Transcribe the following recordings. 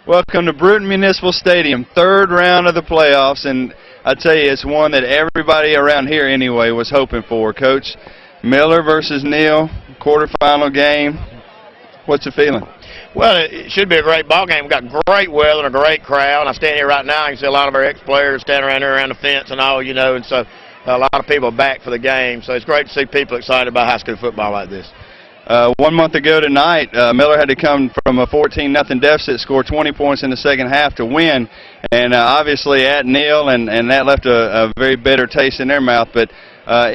Welcome to Bruton Municipal Stadium, third round of the playoffs, and I tell you, it's one that everybody around here anyway was hoping for. Coach, Miller versus Neal, quarterfinal game. What's the feeling? Well, it should be a great ball game. We've got great weather and a great crowd. I stand here right now, you can see a lot of our ex-players standing around here around the fence and all, you know, and so a lot of people are back for the game. So it's great to see people excited about high school football like this. 1 month ago tonight, Miller had to come from a 14-0 deficit, score 20 points in the second half to win, and obviously at Neal, and that left a very bitter taste in their mouth. But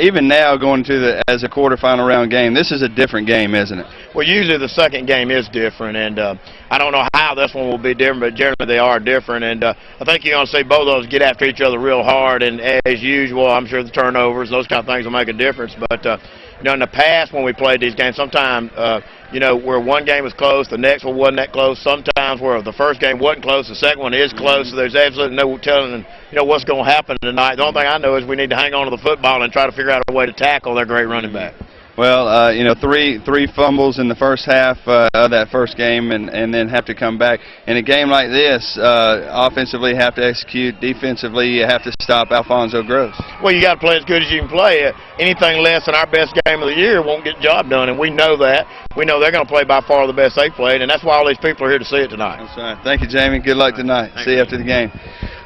even now, going to as a quarterfinal round game, this is a different game, isn't it? Well, usually the second game is different, and I don't know how this one will be different, but generally they are different. And I think you're going to see both of those get after each other real hard, and as usual, I'm sure the turnovers, those kind of things will make a difference. But you know, in the past when we played these games, sometimes, you know, where one game was close, the next one wasn't that close. Sometimes where the first game wasn't close, the second one is close. So there's absolutely no telling, you know, what's going to happen tonight. The only thing I know is we need to hang on to the football and try to figure out a way to tackle their great running back. Well, you know, three fumbles in the first half of that first game, and then have to come back. In a game like this, offensively you have to execute, defensively you have to stop Alfonso Gross. Well, you got to play as good as you can play. Anything less than our best game of the year won't get the job done, and we know that. We know they're going to play by far the best they've played, and that's why all these people are here to see it tonight. That's right. Thank you, Jamie. Good luck tonight. See you after the game.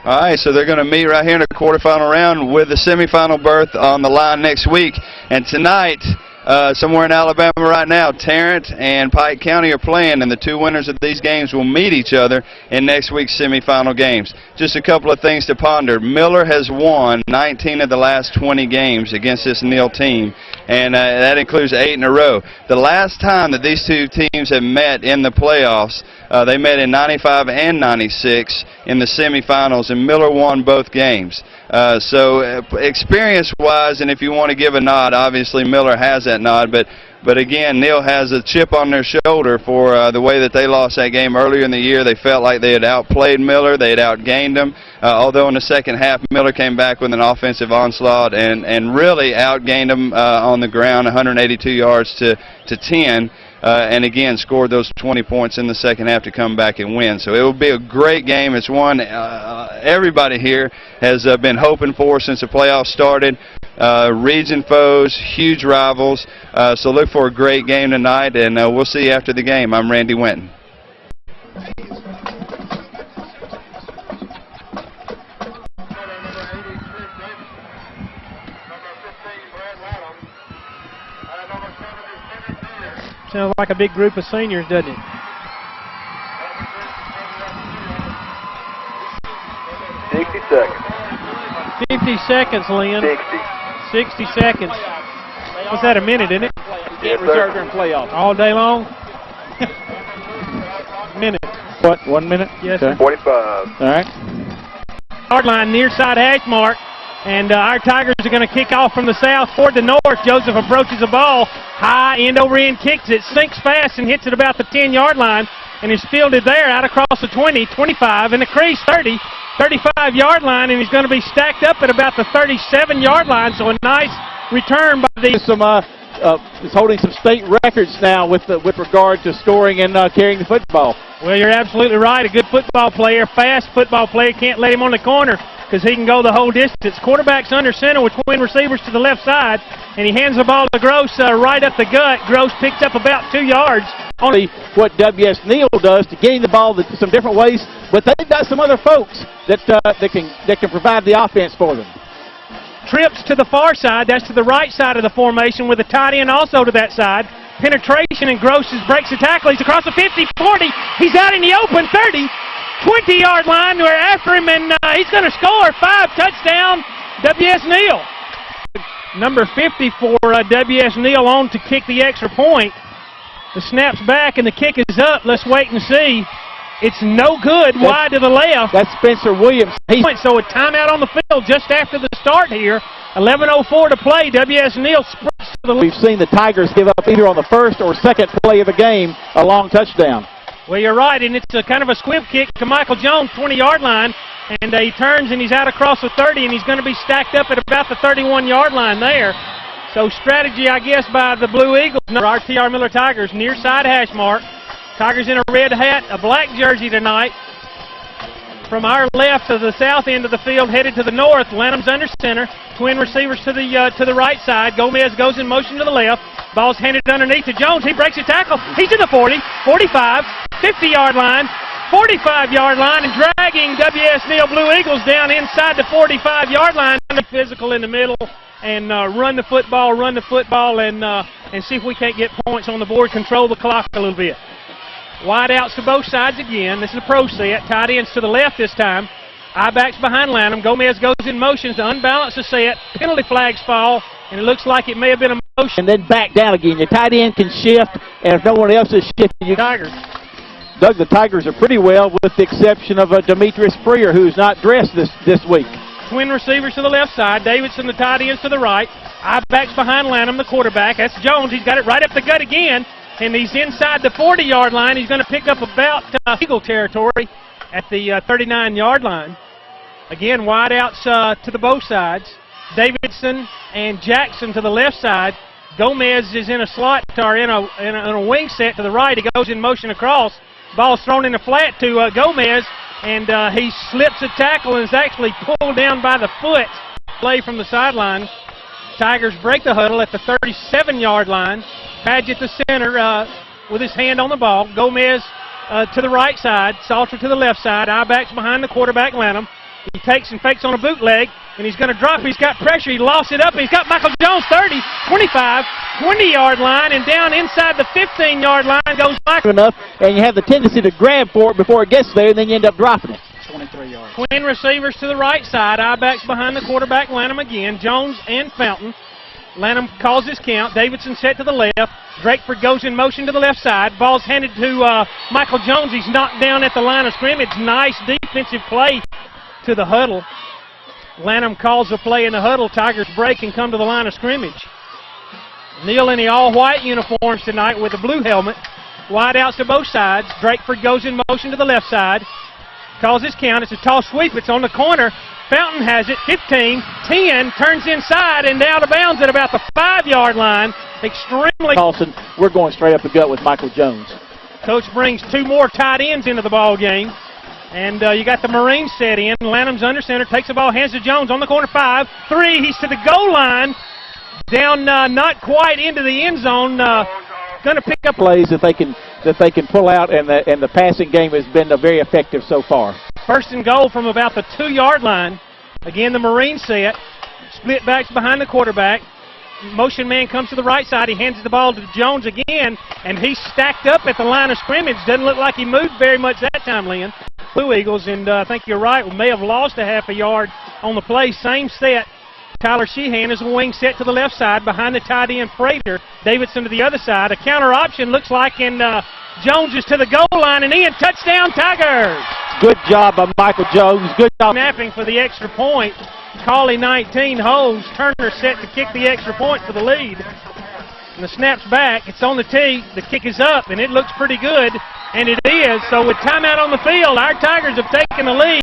All right, so they're going to meet right here in the quarterfinal round with the semifinal berth on the line next week. And tonight, somewhere in Alabama right now, Tarrant and Pike County are playing, and the two winners of these games will meet each other in next week's semifinal games. Just a couple of things to ponder. Miller has won 19 of the last 20 games against this Neal team, and that includes 8 in a row. The last time that these two teams have met in the playoffs, they met in 95 and 96 in the semifinals, and Miller won both games. So experience-wise, and if you want to give a nod, obviously Miller has that nod, but again, Neal has a chip on their shoulder for the way that they lost that game earlier in the year. They felt like they had outplayed Miller, they had outgained them, although in the second half Miller came back with an offensive onslaught and really outgained them on the ground, 182 yards to 10. And again, scored those 20 points in the second half to come back and win. So it will be a great game. It's one everybody here has been hoping for since the playoffs started. Region foes, huge rivals. So look for a great game tonight, and we'll see you after the game. I'm Randy Winton. Sounds like a big group of seniors, doesn't it? seconds. 50 seconds, Lynn. 60 seconds. Was that a minute, isn't it? Yes, reserve during playoffs. All day long? Minute. What, 1 minute? Yes, okay. sir. 45. All right. Hard line near side hash mark. And our Tigers are going to kick off from the south toward the north. Joseph approaches the ball. High, end over end, kicks it. Sinks fast and hits it about the 10-yard line. And is fielded there out across the 20, 25, in the crease, 30, 35-yard line. And he's going to be stacked up at about the 37-yard line. So a nice return by the... Is holding some state records now with regard to scoring and carrying the football. Well, you're absolutely right. A good football player, fast football player. Can't let him on the corner because he can go the whole distance. Quarterback's under center with twin receivers to the left side, and he hands the ball to Gross right up the gut. Gross picks up about 2 yards. Only what W.S. Neal does to gain the ball some different ways, but they've got some other folks that can provide the offense for them. Trips to the far side, that's to the right side of the formation with a tight end also to that side. Penetration, and Gross breaks the tackle. He's across the 50, 40. He's out in the open, 30, 20-yard line. We're after him, and he's going to score. 5 touchdown, W.S. Neal. Number 50 for W.S. Neal on to kick the extra point. The snap's back, and the kick is up. Let's wait and see. It's no good, wide to the left. That's Spencer Williams. So a timeout on the field just after the start here. 11:04 to play. W.S. Neal sprints to the lead. We've seen the Tigers give up either on the first or second play of the game a long touchdown. Well, you're right, and it's a kind of a squib kick to Michael Jones, 20-yard line. And he turns, and he's out across the 30, and he's going to be stacked up at about the 31-yard line there. So strategy, I guess, by the Blue Eagles. Our T.R. Miller Tigers, near side hash mark. Tigers in a red hat, a black jersey tonight. From our left to the south end of the field, headed to the north. Lanham's under center. Twin receivers to the right side. Gomez goes in motion to the left. Ball's handed underneath to Jones. He breaks a tackle. He's to the 40, 45, 50-yard line, 45-yard line, and dragging WS Neal Blue Eagles down inside the 45-yard line. Physical in the middle and run the football, and see if we can't get points on the board. Control the clock a little bit. Wide outs to both sides again. This is a pro set. Tight ends to the left this time. I-backs behind Lanham. Gomez goes in motion to unbalance the set. Penalty flags fall, and it looks like it may have been a motion. And then back down again. Your tight end can shift, and if no one else is shifting, you Tigers. Doug, the Tigers are pretty well, with the exception of Demetrius Freer, who's not dressed this week. Twin receivers to the left side. Davidson, the tight ends, to the right. I-backs behind Lanham, the quarterback. That's Jones. He's got it right up the gut again. And he's inside the 40-yard line. He's going to pick up about Eagle territory at the 39-yard line. Again, wide outs to the both sides. Davidson and Jackson to the left side. Gomez is in a slot or in a wing set to the right. He goes in motion across. Ball's thrown in the flat to Gomez, and he slips a tackle and is actually pulled down by the foot. Play from the sideline. Tigers break the huddle at the 37-yard line. Padgett the center with his hand on the ball. Gomez to the right side. Salter to the left side. I-backs behind the quarterback, Lanham. He takes and fakes on a bootleg, and he's going to drop. He's got pressure. He lost it up. He's got Michael Jones, 30, 25, 20-yard line, and down inside the 15-yard line goes Michael. Enough, and you have the tendency to grab for it before it gets there, and then you end up dropping it. 23 yards. Twin receivers to the right side. I-backs behind the quarterback, Lanham again. Jones and Fountain. Lanham calls his count. Davidson set to the left. Drakeford goes in motion to the left side. Ball's handed to Michael Jones. He's knocked down at the line of scrimmage. Nice defensive play to the huddle. Lanham calls a play in the huddle. Tigers break and come to the line of scrimmage. Neal in the all-white uniforms tonight with a blue helmet. Wide outs to both sides. Drakeford goes in motion to the left side. Calls his count. It's a toss sweep. It's on the corner. Fountain has it, 15, 10, turns inside and out of bounds at about the 5-yard line. Extremely. Carlson, we're going straight up the gut with Michael Jones. Coach brings two more tight ends into the ball game. And you got the Marines set in. Lanham's under center, takes the ball, hands to Jones on the corner, 5, 3. He's to the goal line. Down not quite into the end zone. Going to pick up plays that they can pull out, and the passing game has been very effective so far. First and goal from about the 2-yard line. Again, the Marine set. Split backs behind the quarterback. Motion man comes to the right side. He hands the ball to Jones again, and he's stacked up at the line of scrimmage. Doesn't look like he moved very much that time, Lynn. Blue Eagles, and I think you're right, we may have lost a half a yard on the play. Same set. Tyler Sheehan is a wing set to the left side behind the tight end Frater. Davidson to the other side. A counter option looks like, and Jones is to the goal line and in. Touchdown, Tigers! Good job by Michael Jones. Good job. Snapping for the extra point. Cawley 19 holds. Turner set to kick the extra point for the lead. And the snap's back. It's on the tee. The kick is up, and it looks pretty good. And it is. So with timeout on the field, our Tigers have taken the lead.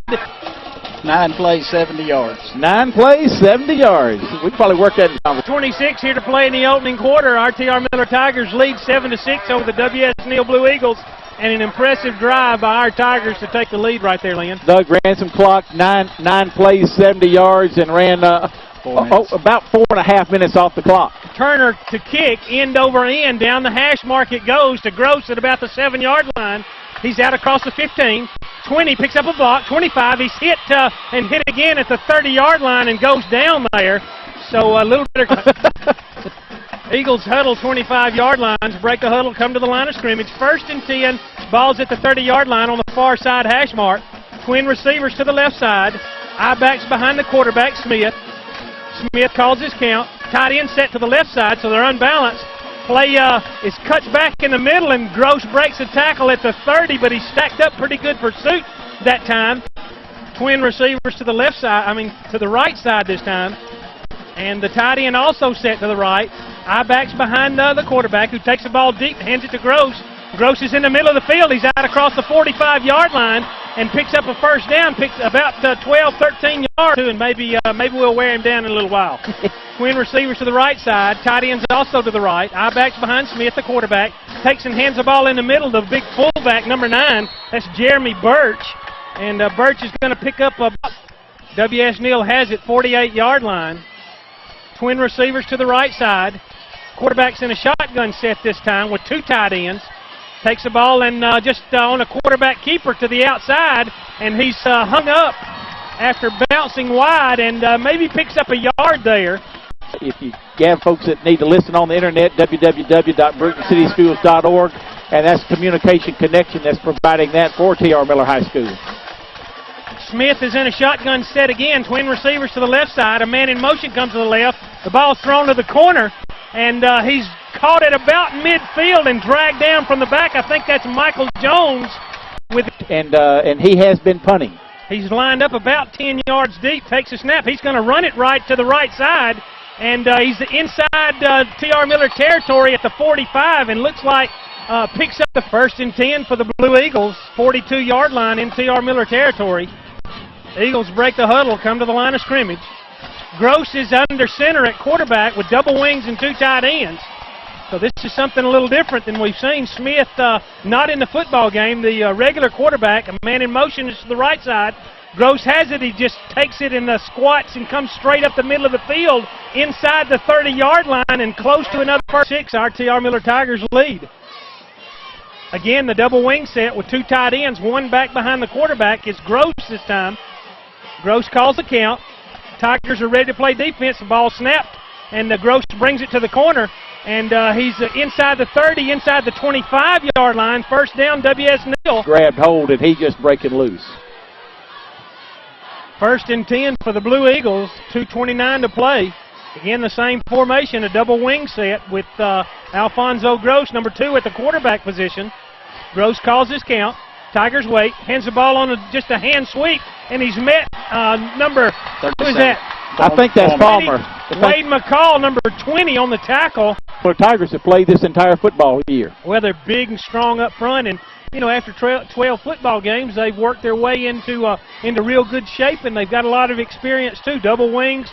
9 plays, 70 yards. 9 plays, 70 yards. We probably worked that in 26 here to play in the opening quarter. RTR Miller Tigers lead 7-6 over the WS Neal Blue Eagles. And an impressive drive by our Tigers to take the lead right there, Lynn. Doug ran some clock, 9 plays, 70 yards, and ran about 4.5 minutes off the clock. Turner to kick, end over end. Down the hash mark it goes to Gross at about the 7-yard line. He's out across the 15. 20, picks up a block. 25, he's hit and hit again at the 30-yard line and goes down there. So a little bit of... Eagles huddle 25-yard lines, break the huddle, come to the line of scrimmage. 1st and 10, ball's at the 30-yard line on the far side hash mark. Twin receivers to the left side. I-backs behind the quarterback, Smith. Smith calls his count. Tight end set to the left side, so they're unbalanced. Play is cut back in the middle, and Gross breaks a tackle at the 30, but he's stacked up pretty good pursuit that time. Twin receivers to the left side, to the right side this time. And the tight end also set to the right. I-backs behind the quarterback, who takes the ball deep, hands it to Gross. Gross is in the middle of the field. He's out across the 45-yard line and picks up a first down, picks about 12, 13 yards, and maybe we'll wear him down in a little while. Twin receivers to the right side. Tight ends also to the right. I-backs behind Smith, the quarterback. Takes and hands the ball in the middle. The big fullback, number 9. That's Jeremy Birch. And Birch is going to pick up W.S. Neal has it 48-yard line. Twin receivers to the right side. Quarterback's in a shotgun set this time with two tight ends. Takes the ball and just on a quarterback keeper to the outside, and he's hung up after bouncing wide and maybe picks up a yard there. If you have folks that need to listen on the internet, www.BrutonCitySchools.org, and that's Communication Connection that's providing that for T.R. Miller High School. Smith is in a shotgun set again. Twin receivers to the left side. A man in motion comes to the left. The ball's thrown to the corner, and he's caught it about midfield and dragged down from the back. I think that's Michael Jones. And he has been punting. He's lined up about 10 yards deep, takes a snap. He's going to run it right to the right side, and he's inside T.R. Miller territory at the 45 and looks like picks up the 1st and 10 for the Blue Eagles, 42-yard line in T.R. Miller territory. Eagles break the huddle, come to the line of scrimmage. Gross is under center at quarterback with double wings and two tight ends. So this is something a little different than we've seen. Smith not in the football game. The regular quarterback, a man in motion, is to the right side. Gross has it. He just takes it and squats and comes straight up the middle of the field inside the 30-yard line and close to another first 6. Our T.R. Miller Tigers lead. Again, the double wing set with two tight ends, one back behind the quarterback. It's Gross this time. Gross calls the count. Tigers are ready to play defense. The ball snapped, and Gross brings it to the corner. And he's inside the 30, inside the 25-yard line. First down, W.S. Neal. Grabbed hold, and he just breaking loose. 1st and 10 for the Blue Eagles, 2:29 to play. Again, the same formation, a double wing set with Alfonso Gross, number 2, at the quarterback position. Gross calls his count. Tigers wait, hands the ball on just a hand sweep, and he's met number, who is that? I think that's Palmer. Wade McCall, number 20, on the tackle. The Tigers have played this entire football year. Well, they're big and strong up front, and you know, after 12 football games, they've worked their way into real good shape, and they've got a lot of experience too. Double wings,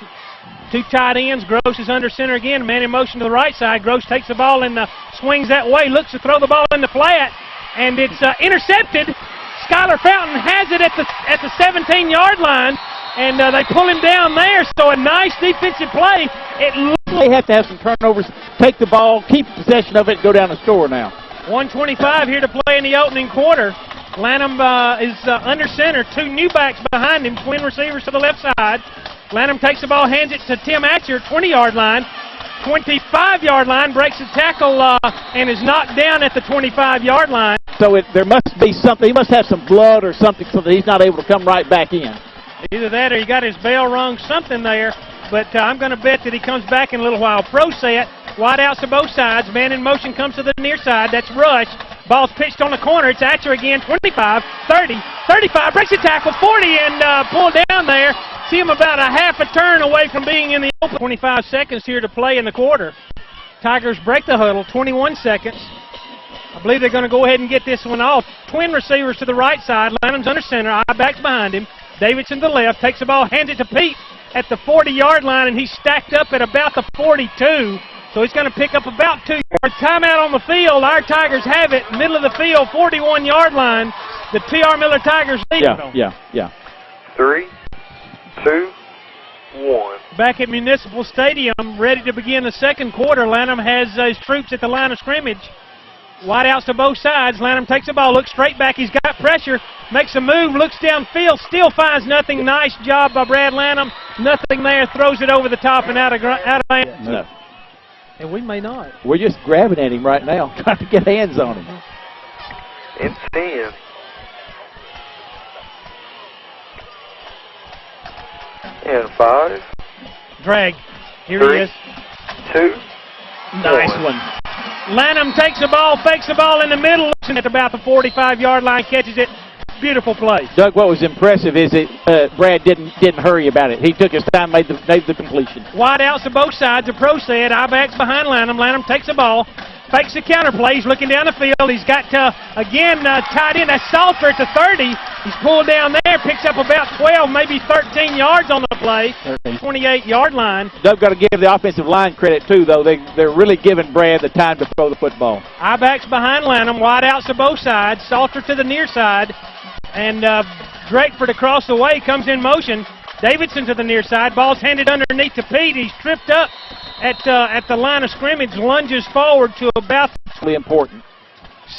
two tight ends. Gross is under center again. Man in motion to the right side. Gross takes the ball and swings that way. Looks to throw the ball in the flat, and it's intercepted. Skylar Fountain has it at the 17-yard line, and they pull him down there. So a nice defensive play. They have to have some turnovers, take the ball, keep possession of it, and go down and score now. 1:25 here to play in the opening quarter. Lanham is under center. Two new backs behind him, twin receivers to the left side. Lanham takes the ball, hands it to Tim Atcher, 20-yard line. 25-yard line, breaks the tackle and is knocked down at the 25-yard line. So there must be something. He must have some blood or something so that he's not able to come right back in. Either that or he got his bell rung, something there. But I'm going to bet that he comes back in a little while. Pro set, wide outs to both sides. Man in motion comes to the near side. That's Rush. Ball's pitched on the corner. It's Atcher again. 25, 30, 35. Breaks the tackle. 40 and pulled down there. See him about a half a turn away from being in the open. 25 seconds here to play in the quarter. Tigers break the huddle. 21 seconds. I believe they're going to go ahead and get this one off. Twin receivers to the right side. Lanham's under center. I-backs behind him. Davidson to the left. Takes the ball. Hands it to Pete at the 40-yard line, and he's stacked up at about the 42. So he's going to pick up about 2 yards. Timeout on the field. Our Tigers have it. Middle of the field, 41-yard line. The T.R. Miller Tigers lead. Yeah. 3, 2, 1. Back at Municipal Stadium, ready to begin the second quarter. Lanham has his troops at the line of scrimmage. Wide outs to both sides. Lanham takes the ball, looks straight back. He's got pressure, makes a move, looks downfield, still finds nothing. Nice job by Brad Lanham. Nothing there, throws it over the top and out of hands. No. And we may not. We're just grabbing at him right now, trying to get hands on him. And 10. And 5. Drag. Here 3, he is. 2. Nice 1. one. Lanham takes the ball, fakes the ball in the middle, and at about the 45-yard line, catches it. Beautiful play. Doug, what was impressive is that Brad didn't hurry about it. He took his time, made the completion. Wide outs to both sides. A pro set. I-backs behind Lanham. Lanham takes the ball, fakes the counter play. He's looking down the field. He's got, again, tied in. That's Salter at the 30. He's pulled down there, picks up about 12, maybe 13 yards on the play. 28-yard line. Doug got to give the offensive line credit, too, though. They're really giving Brad the time to throw the football. I-backs behind Lanham. Wide outs to both sides. Salter to the near side. And Drakeford across the way, comes in motion. Davidson to the near side. Ball's handed underneath to Pete. He's tripped up at the line of scrimmage, lunges forward to about really important.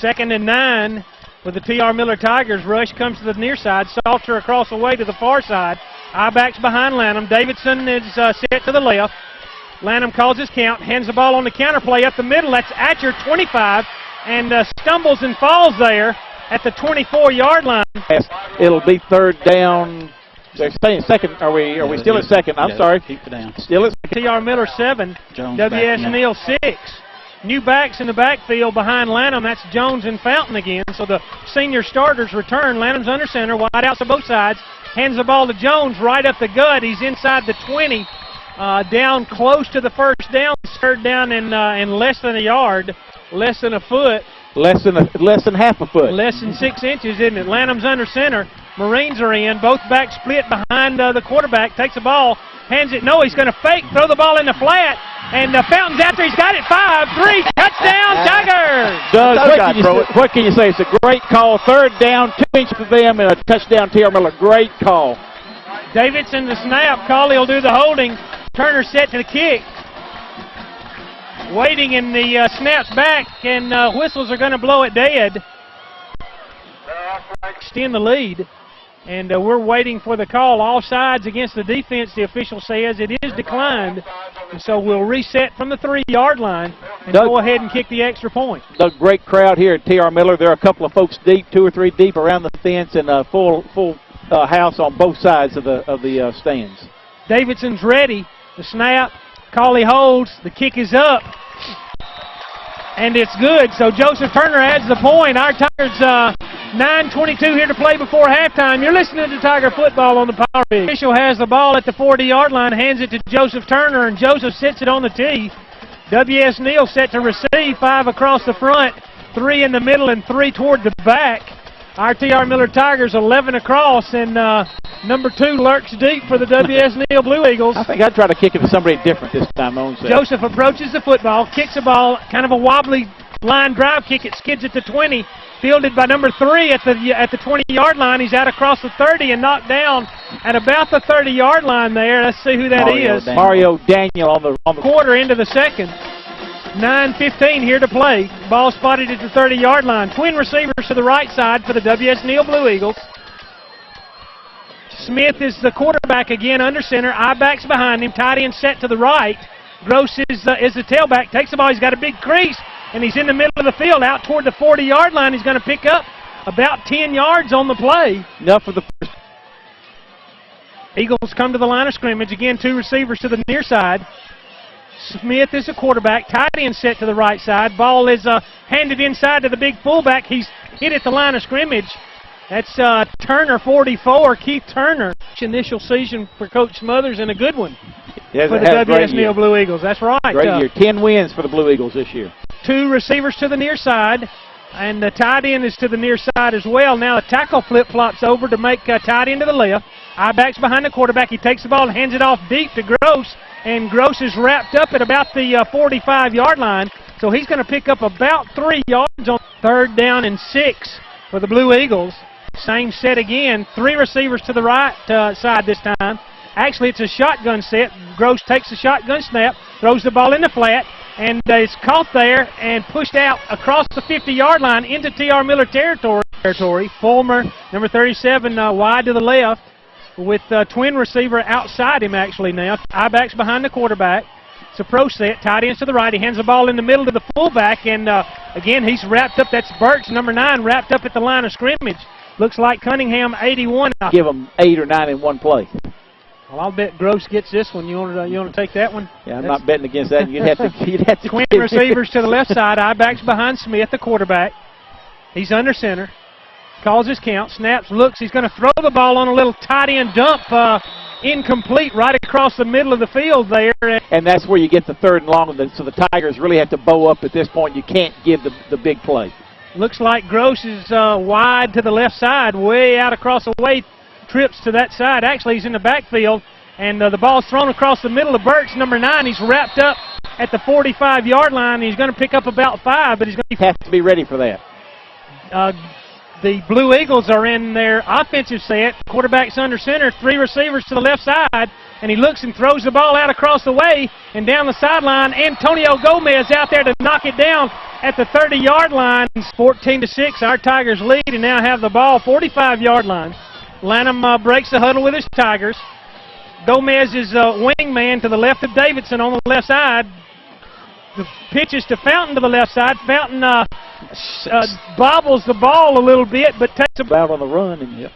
2nd and 9 with the T.R. Miller Tigers. Rush comes to the near side. Salter across the way to the far side. I-backs behind Lanham. Davidson is set to the left. Lanham calls his count, hands the ball on the counter play up the middle. That's Atcher, 25, and stumbles and falls there at the 24-yard line. It'll be 3rd down. They're staying second. Are we still at second? I'm sorry. Keep it down. Still at T.R. Miller 7, Jones W.S. backing Neal 6. New backs in the backfield behind Lanham. That's Jones and Fountain again. So the senior starters return. Lanham's under center, wide outs on both sides. Hands the ball to Jones right up the gut. He's inside the 20, down close to the first down. Third down in less than a yard, less than a foot. less than half a foot. Less than 6 inches, isn't it? Lanham's under center. Marines are in. Both backs split behind the quarterback. Takes the ball, hands it. No, he's going to fake, throw the ball in the flat. And Fountain's after. He's got it. 5-3. Touchdown, Tigers. Doug, what can you say? It's a great call. 3rd down, 2 inches for them, and a touchdown, T.R. Miller. Great call. Davidson the snap. Cawley will do the holding. Turner set to the kick. Waiting, and the snaps back, and whistles are going to blow it dead. Extend the lead. And we're waiting for the call. Offsides against the defense, the official says. It is declined. And so we'll reset from the 3-yard line and go ahead and kick the extra point. Doug, great crowd here at T.R. Miller. There are a couple of folks deep, 2 or 3 deep around the fence, and a full house on both sides of the stands. Davidson's ready. The snap. Cawley holds. The kick is up. And it's good. So Joseph Turner adds the point. Our Tigers 9:22 here to play before halftime. You're listening to Tiger Football on the Power Big. The official has the ball at the 40-yard line, hands it to Joseph Turner, and Joseph sits it on the tee. W.S. Neal set to receive. 5 across the front, 3 in the middle, and 3 toward the back. Our T.R. Miller Tigers 11 across, and number 2 lurks deep for the W.S. Neal Blue Eagles. I think I'd try to kick it to somebody different this time. Joseph approaches the football, kicks the ball, kind of a wobbly line drive kick. It skids at the 20. Fielded by number 3 at the 20-yard line. He's out across the 30 and knocked down at about the 30-yard line there. Let's see who that is. Mario Daniel on the quarter into the second. 9:15 here to play. Ball spotted at the 30-yard line. Twin receivers to the right side for the W.S. Neal Blue Eagles. Smith is the quarterback again under center. I-backs behind him. Tight end set to the right. Gross is the tailback. Takes the ball. He's got a big crease. And he's in the middle of the field, out toward the 40-yard line. He's going to pick up about 10 yards on the play. Enough for the first. Eagles come to the line of scrimmage. Again, 2 receivers to the near side. Smith is the quarterback. Tight end set to the right side. Ball is handed inside to the big fullback. He's hit at the line of scrimmage. That's Turner, 44, Keith Turner. Initial season for Coach Smothers, and a good one for the W.S. Neal Blue Eagles. That's right. Great year. 10 wins for the Blue Eagles this year. 2 receivers to the near side, and the tight end is to the near side as well. Now the tackle flip-flops over to make tight end to the left. I-backs behind the quarterback. He takes the ball and hands it off deep to Gross, and Gross is wrapped up at about the 45-yard line. So he's going to pick up about 3 yards on 3rd down and 6 for the Blue Eagles. Same set again. 3 receivers to the right side this time. Actually, it's a shotgun set. Gross takes the shotgun snap, throws the ball in the flat, and it's caught there and pushed out across the 50-yard line into T.R. Miller territory. Fulmer, number 37, wide to the left with twin receiver outside him actually now. I-backs behind the quarterback. It's a pro set. Tight ends to the right. He hands the ball in the middle to the fullback, and again, he's wrapped up. That's Burks, number 9, wrapped up at the line of scrimmage. Looks like Cunningham, 81. Give them 8 or 9 in one play. Well, I'll bet Gross gets this one. You want to take that one? Yeah, I'm not betting against that. You'd have to twin receivers to the left side. I-backs behind Smith, the quarterback. He's under center. Calls his count. Snaps, looks. He's going to throw the ball on a little tight end dump. Incomplete right across the middle of the field there. And that's where you get the 3rd and long. So the Tigers really have to bow up at this point. You can't give the big play. Looks like Gross is wide to the left side, way out across the way. Trips to that side. Actually, he's in the backfield, and the ball's thrown across the middle of Burks, number 9. He's wrapped up at the 45-yard line. He's going to pick up about 5, but he's going to have to be ready for that. The Blue Eagles are in their offensive set. Quarterback's under center, 3 receivers to the left side, and he looks and throws the ball out across the way and down the sideline. Antonio Gomez out there to knock it down at the 30-yard line. 14-6, our Tigers lead and now have the ball 45-yard line. Lanham breaks the huddle with his Tigers. Gomez is wingman to the left of Davidson on the left side. The pitches to Fountain to the left side. Fountain bobbles the ball a little bit, but takes a out on the run. And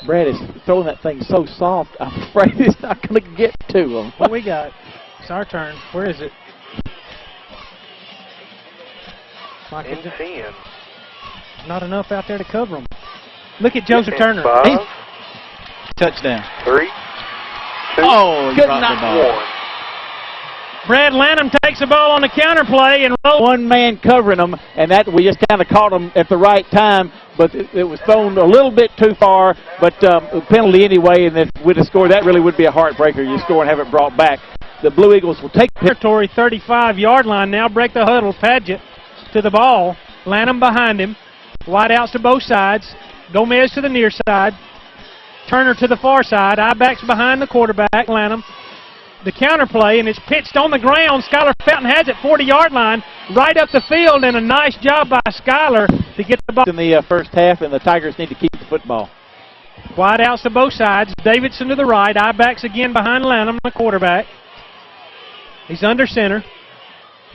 Brad is throwing that thing so soft, I'm afraid it's not going to get to him. What we got? It's our turn. Where is it? In 10. Not enough out there to cover him. Look at Joseph In Turner. 5. Touchdown. 3. 2. Oh, you dropped the ball. 1. Brad Lanham takes the ball on the counter play and rolls. One man covering them, and that we just kind of caught them at the right time, but it was thrown a little bit too far, but a penalty anyway, and if we'd have scored, that really would be a heartbreaker. You score and have it brought back. The Blue Eagles will take territory 35-yard line. Now break the huddle. Padgett to the ball. Lanham behind him. Wide outs to both sides. Gomez to the near side. Turner to the far side. I-backs behind the quarterback, Lanham. The counter play, and it's pitched on the ground. Skylar Fountain has it, 40-yard line, right up the field, and a nice job by Skylar to get the ball. In the first half, and the Tigers need to keep the football. Wide outs to both sides. Davidson to the right. I-backs again behind Lanham, the quarterback. He's under center.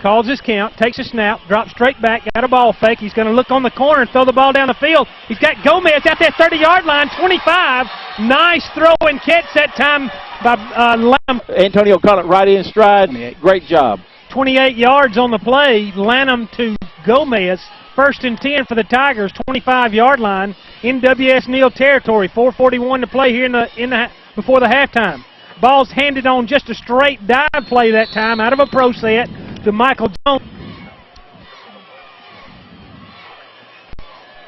Calls his count, takes a snap, drops straight back, got a ball fake. He's going to look on the corner and throw the ball down the field. He's got Gomez at that 30-yard line, 25. Nice throw and catch that time by Lanham. Antonio caught it right in stride. Great job. 28 yards on the play. Lanham to Gomez. 1st and 10 for the Tigers, 25-yard line in W.S. Neal territory. 4:41 to play here before the halftime. Ball's handed on just a straight dive play that time out of a pro set to Michael Jones.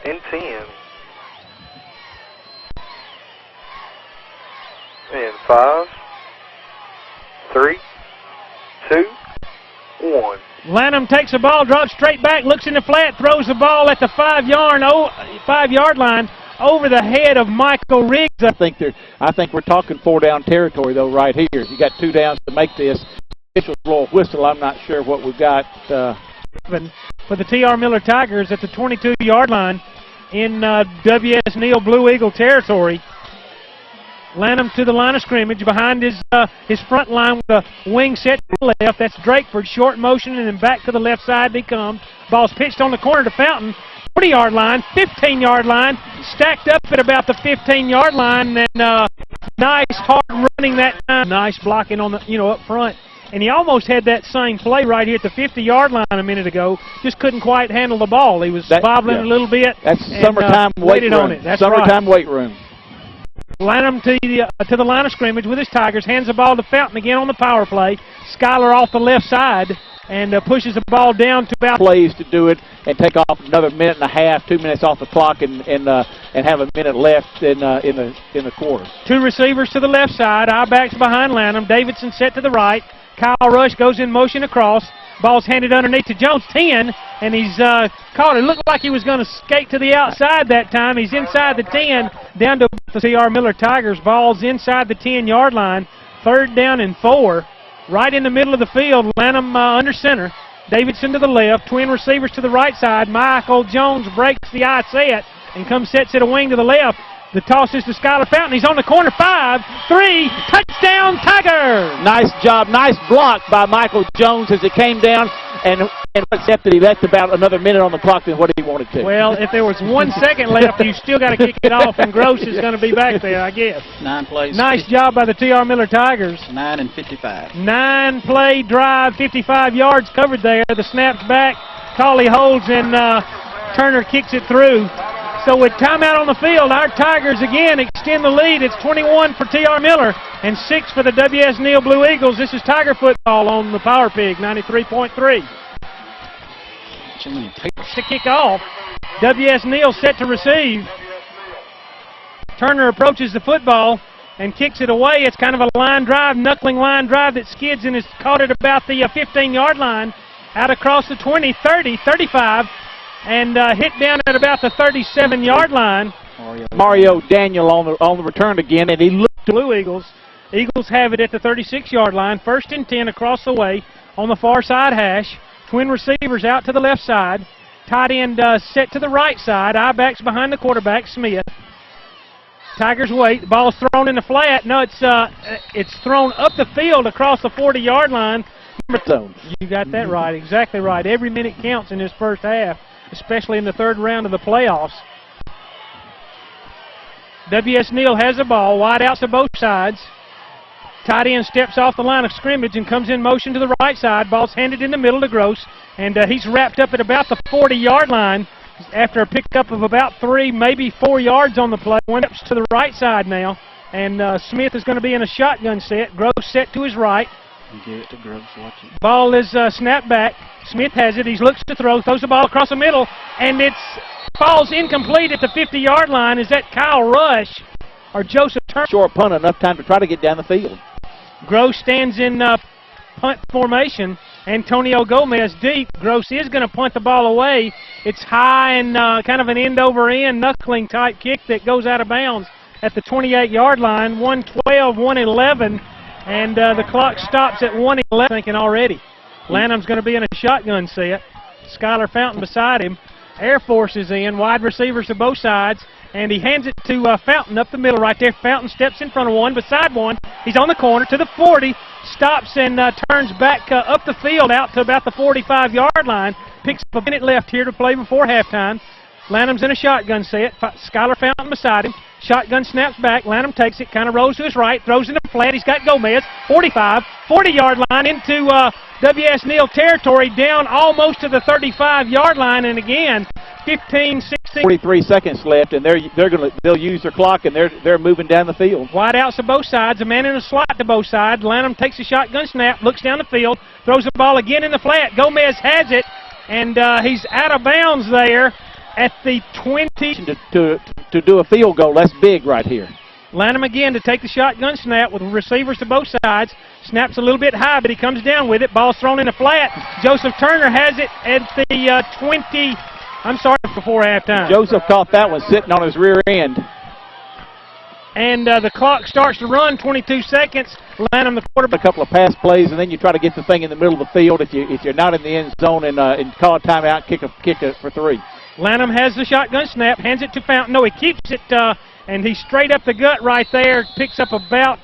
In 10. In 5. 3. 2. 1. Lanham takes the ball, drops straight back, looks in the flat, throws the ball at the 5-yard line over the head of Michael Riggs. I think we're talking 4-down territory though right here. You got 2 downs to make this. Officials blow a whistle. I'm not sure what we've got. For the T.R. Miller Tigers at the 22-yard line in W.S. Neal Blue Eagle territory. Lanham to the line of scrimmage behind his front line with a wing set to the left. That's Drakeford, short motion, and then back to the left side they come. Ball's pitched on the corner to Fountain. 40-yard line, 15-yard line, stacked up at about the 15-yard line, and nice hard running that time. Nice blocking on the up front. And he almost had that same play right here at the 50-yard line a minute ago. Just couldn't quite handle the ball. He was bobbling a little bit. That's summertime weight room. On it. That's summertime weight room. Lanham to the line of scrimmage with his Tigers. Hands the ball to Fountain again on the power play. Skylar off the left side and pushes the ball down to about plays to do it and take off another minute and a half, 2 minutes off the clock, and have a minute left in the quarter. 2 receivers to the left side. I-backs behind Lanham. Davidson set to the right. Kyle Rush goes in motion across. Ball's handed underneath to Jones, 10, and he's caught it. Looked like he was going to skate to the outside that time. He's inside the 10, down to the T.R. Miller Tigers. Ball's inside the 10-yard line. 3rd down and 4. Right in the middle of the field, Lanham under center. Davidson to the left, twin receivers to the right side. Michael Jones breaks the eye set and sets it a wing to the left. The toss is to Skylar Fountain. He's on the corner. 5, 3, touchdown Tigers! Nice job, nice block by Michael Jones as it came down and accepted. He left about another minute on the clock than what he wanted to. Well, if there was 1 second left, you still got to kick it off, and Gross is going to be back there, I guess. 9 plays. Nice job by the T.R. Miller Tigers. 9 and 55. 9-play drive, 55 yards covered there. The snap's back. Cauley holds, and Turner kicks it through. So with timeout on the field, our Tigers again extend the lead. It's 21 for T.R. Miller and 6 for the W.S. Neal Blue Eagles. This is Tiger football on the Power Pig, 93.3. To kick off, W.S. Neal set to receive. Turner approaches the football and kicks it away. It's kind of a line drive, knuckling line drive that skids and is caught at about the 15-yard line. Out across the 20, 30, 35. and hit down at about the 37-yard line. Mario Daniel on the return again, and he looked to Blue Eagles. Eagles have it at the 36-yard line. 1st and 10 across the way on the far side hash. Twin receivers out to the left side. Tight end set to the right side. I-backs behind the quarterback, Smith. Tigers wait. The ball's thrown in the flat. No, it's thrown up the field across the 40-yard line. You got that right. Exactly right. Every minute counts in this first half, especially in the third round of the playoffs. W.S. Neal has the ball. Wide outs to both sides. Tight end steps off the line of scrimmage and comes in motion to the right side. Ball's handed in the middle to Gross, and he's wrapped up at about the 40-yard line after a pickup of about 3, maybe 4 yards on the play. One steps to the right side now, and Smith is going to be in a shotgun set. Gross set to his right. Give it to Gross. Watch it. Ball is snapped back. Smith has it. He looks to throw, throws the ball across the middle, and it falls incomplete at the 50-yard line. Is that Kyle Rush or Joseph Turner? Short punt, enough time to try to get down the field. Gross stands in punt formation. Antonio Gomez deep. Gross is going to punt the ball away. It's high and kind of an end-over-end knuckling type kick that goes out of bounds at the 28-yard line. 1:12, 1:11, and the clock stops at 1:11. Thinking already. Lanham's going to be in a shotgun set. Skylar Fountain beside him. Air Force is in. Wide receivers to both sides. And he hands it to Fountain up the middle right there. Fountain steps in front of one, beside one. He's on the corner to the 40. Stops and turns back up the field out to about the 45-yard line. Picks up a minute left here to play before halftime. Lanham's in a shotgun set. Skylar Fountain beside him. Shotgun snaps back. Lanham takes it, kind of rolls to his right, throws in the flat. He's got Gomez, 45, 40-yard line into W.S. Neal territory, down almost to the 35-yard line, and again, 15, 16. 43 seconds left, and they'll use their clock, and they're moving down the field. Wide outs to both sides, a man in a slot to both sides. Lanham takes a shotgun snap, looks down the field, throws the ball again in the flat. Gomez has it, and he's out of bounds there at the 20. To do a field goal, that's big right here. Lanham again to take the shotgun snap with receivers to both sides. Snaps a little bit high, but he comes down with it. Ball's thrown in the flat. Joseph Turner has it at the 20. I'm sorry, before halftime. Joseph caught that one sitting on his rear end. And the clock starts to run, 22 seconds. Lanham, the quarterback. A couple of pass plays, and then you try to get the thing in the middle of the field if you're not in the end zone and call a timeout, kick it for 3. Lanham has the shotgun snap, hands it to Fountain. No, he keeps it, and he's straight up the gut right there. Picks up about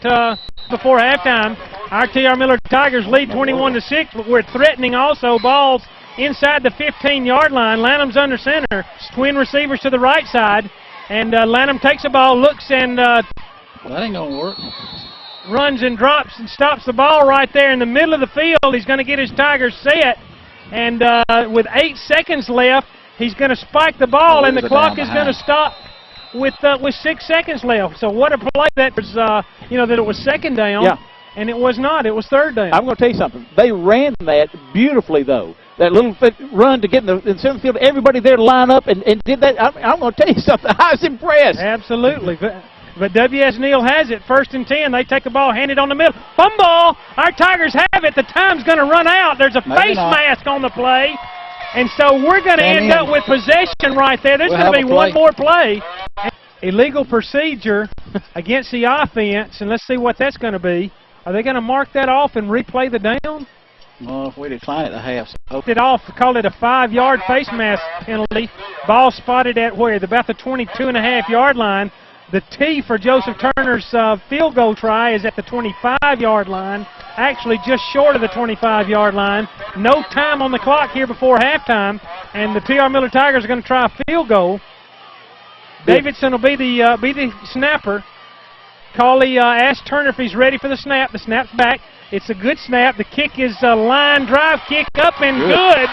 before halftime. Our T.R. Miller Tigers lead 21-6, but we're threatening also balls inside the 15-yard line. Lanham's under center. Twin receivers to the right side. And Lanham takes the ball, looks, and that ain't going to work. Runs and drops and stops the ball right there in the middle of the field. He's going to get his Tigers set. And with 8 seconds left, he's going to spike the ball, and the clock is going to stop with 6 seconds left. So what a play that was, that it was second down. Yeah. And it was not. It was third down. I'm going to tell you something. They ran that beautifully, though. That little run to get in the center field. Everybody there line up and did that. I'm going to tell you something. I was impressed. Absolutely. But W.S. Neal has it. 1st and 10. They take the ball, hand it on the middle. Fumble. Our Tigers have it. The time's going to run out. There's a face mask on the play. And so we're going to end up with possession right there. There's going to be one more play. Illegal procedure against the offense. And let's see what that's going to be. Are they going to mark that off and replay the down? Well, if we decline it, the half's open. It off, call it a 5-yard face mask penalty. Ball spotted at where? About the 22.5-yard line. The T for Joseph Turner's field goal try is at the 25-yard line, actually just short of the 25-yard line. No time on the clock here before halftime, and the T.R. Miller Tigers are going to try a field goal. Davidson will be the snapper. Cauley asked Turner if he's ready for the snap. The snap's back. It's a good snap. The kick is a line drive kick up and good.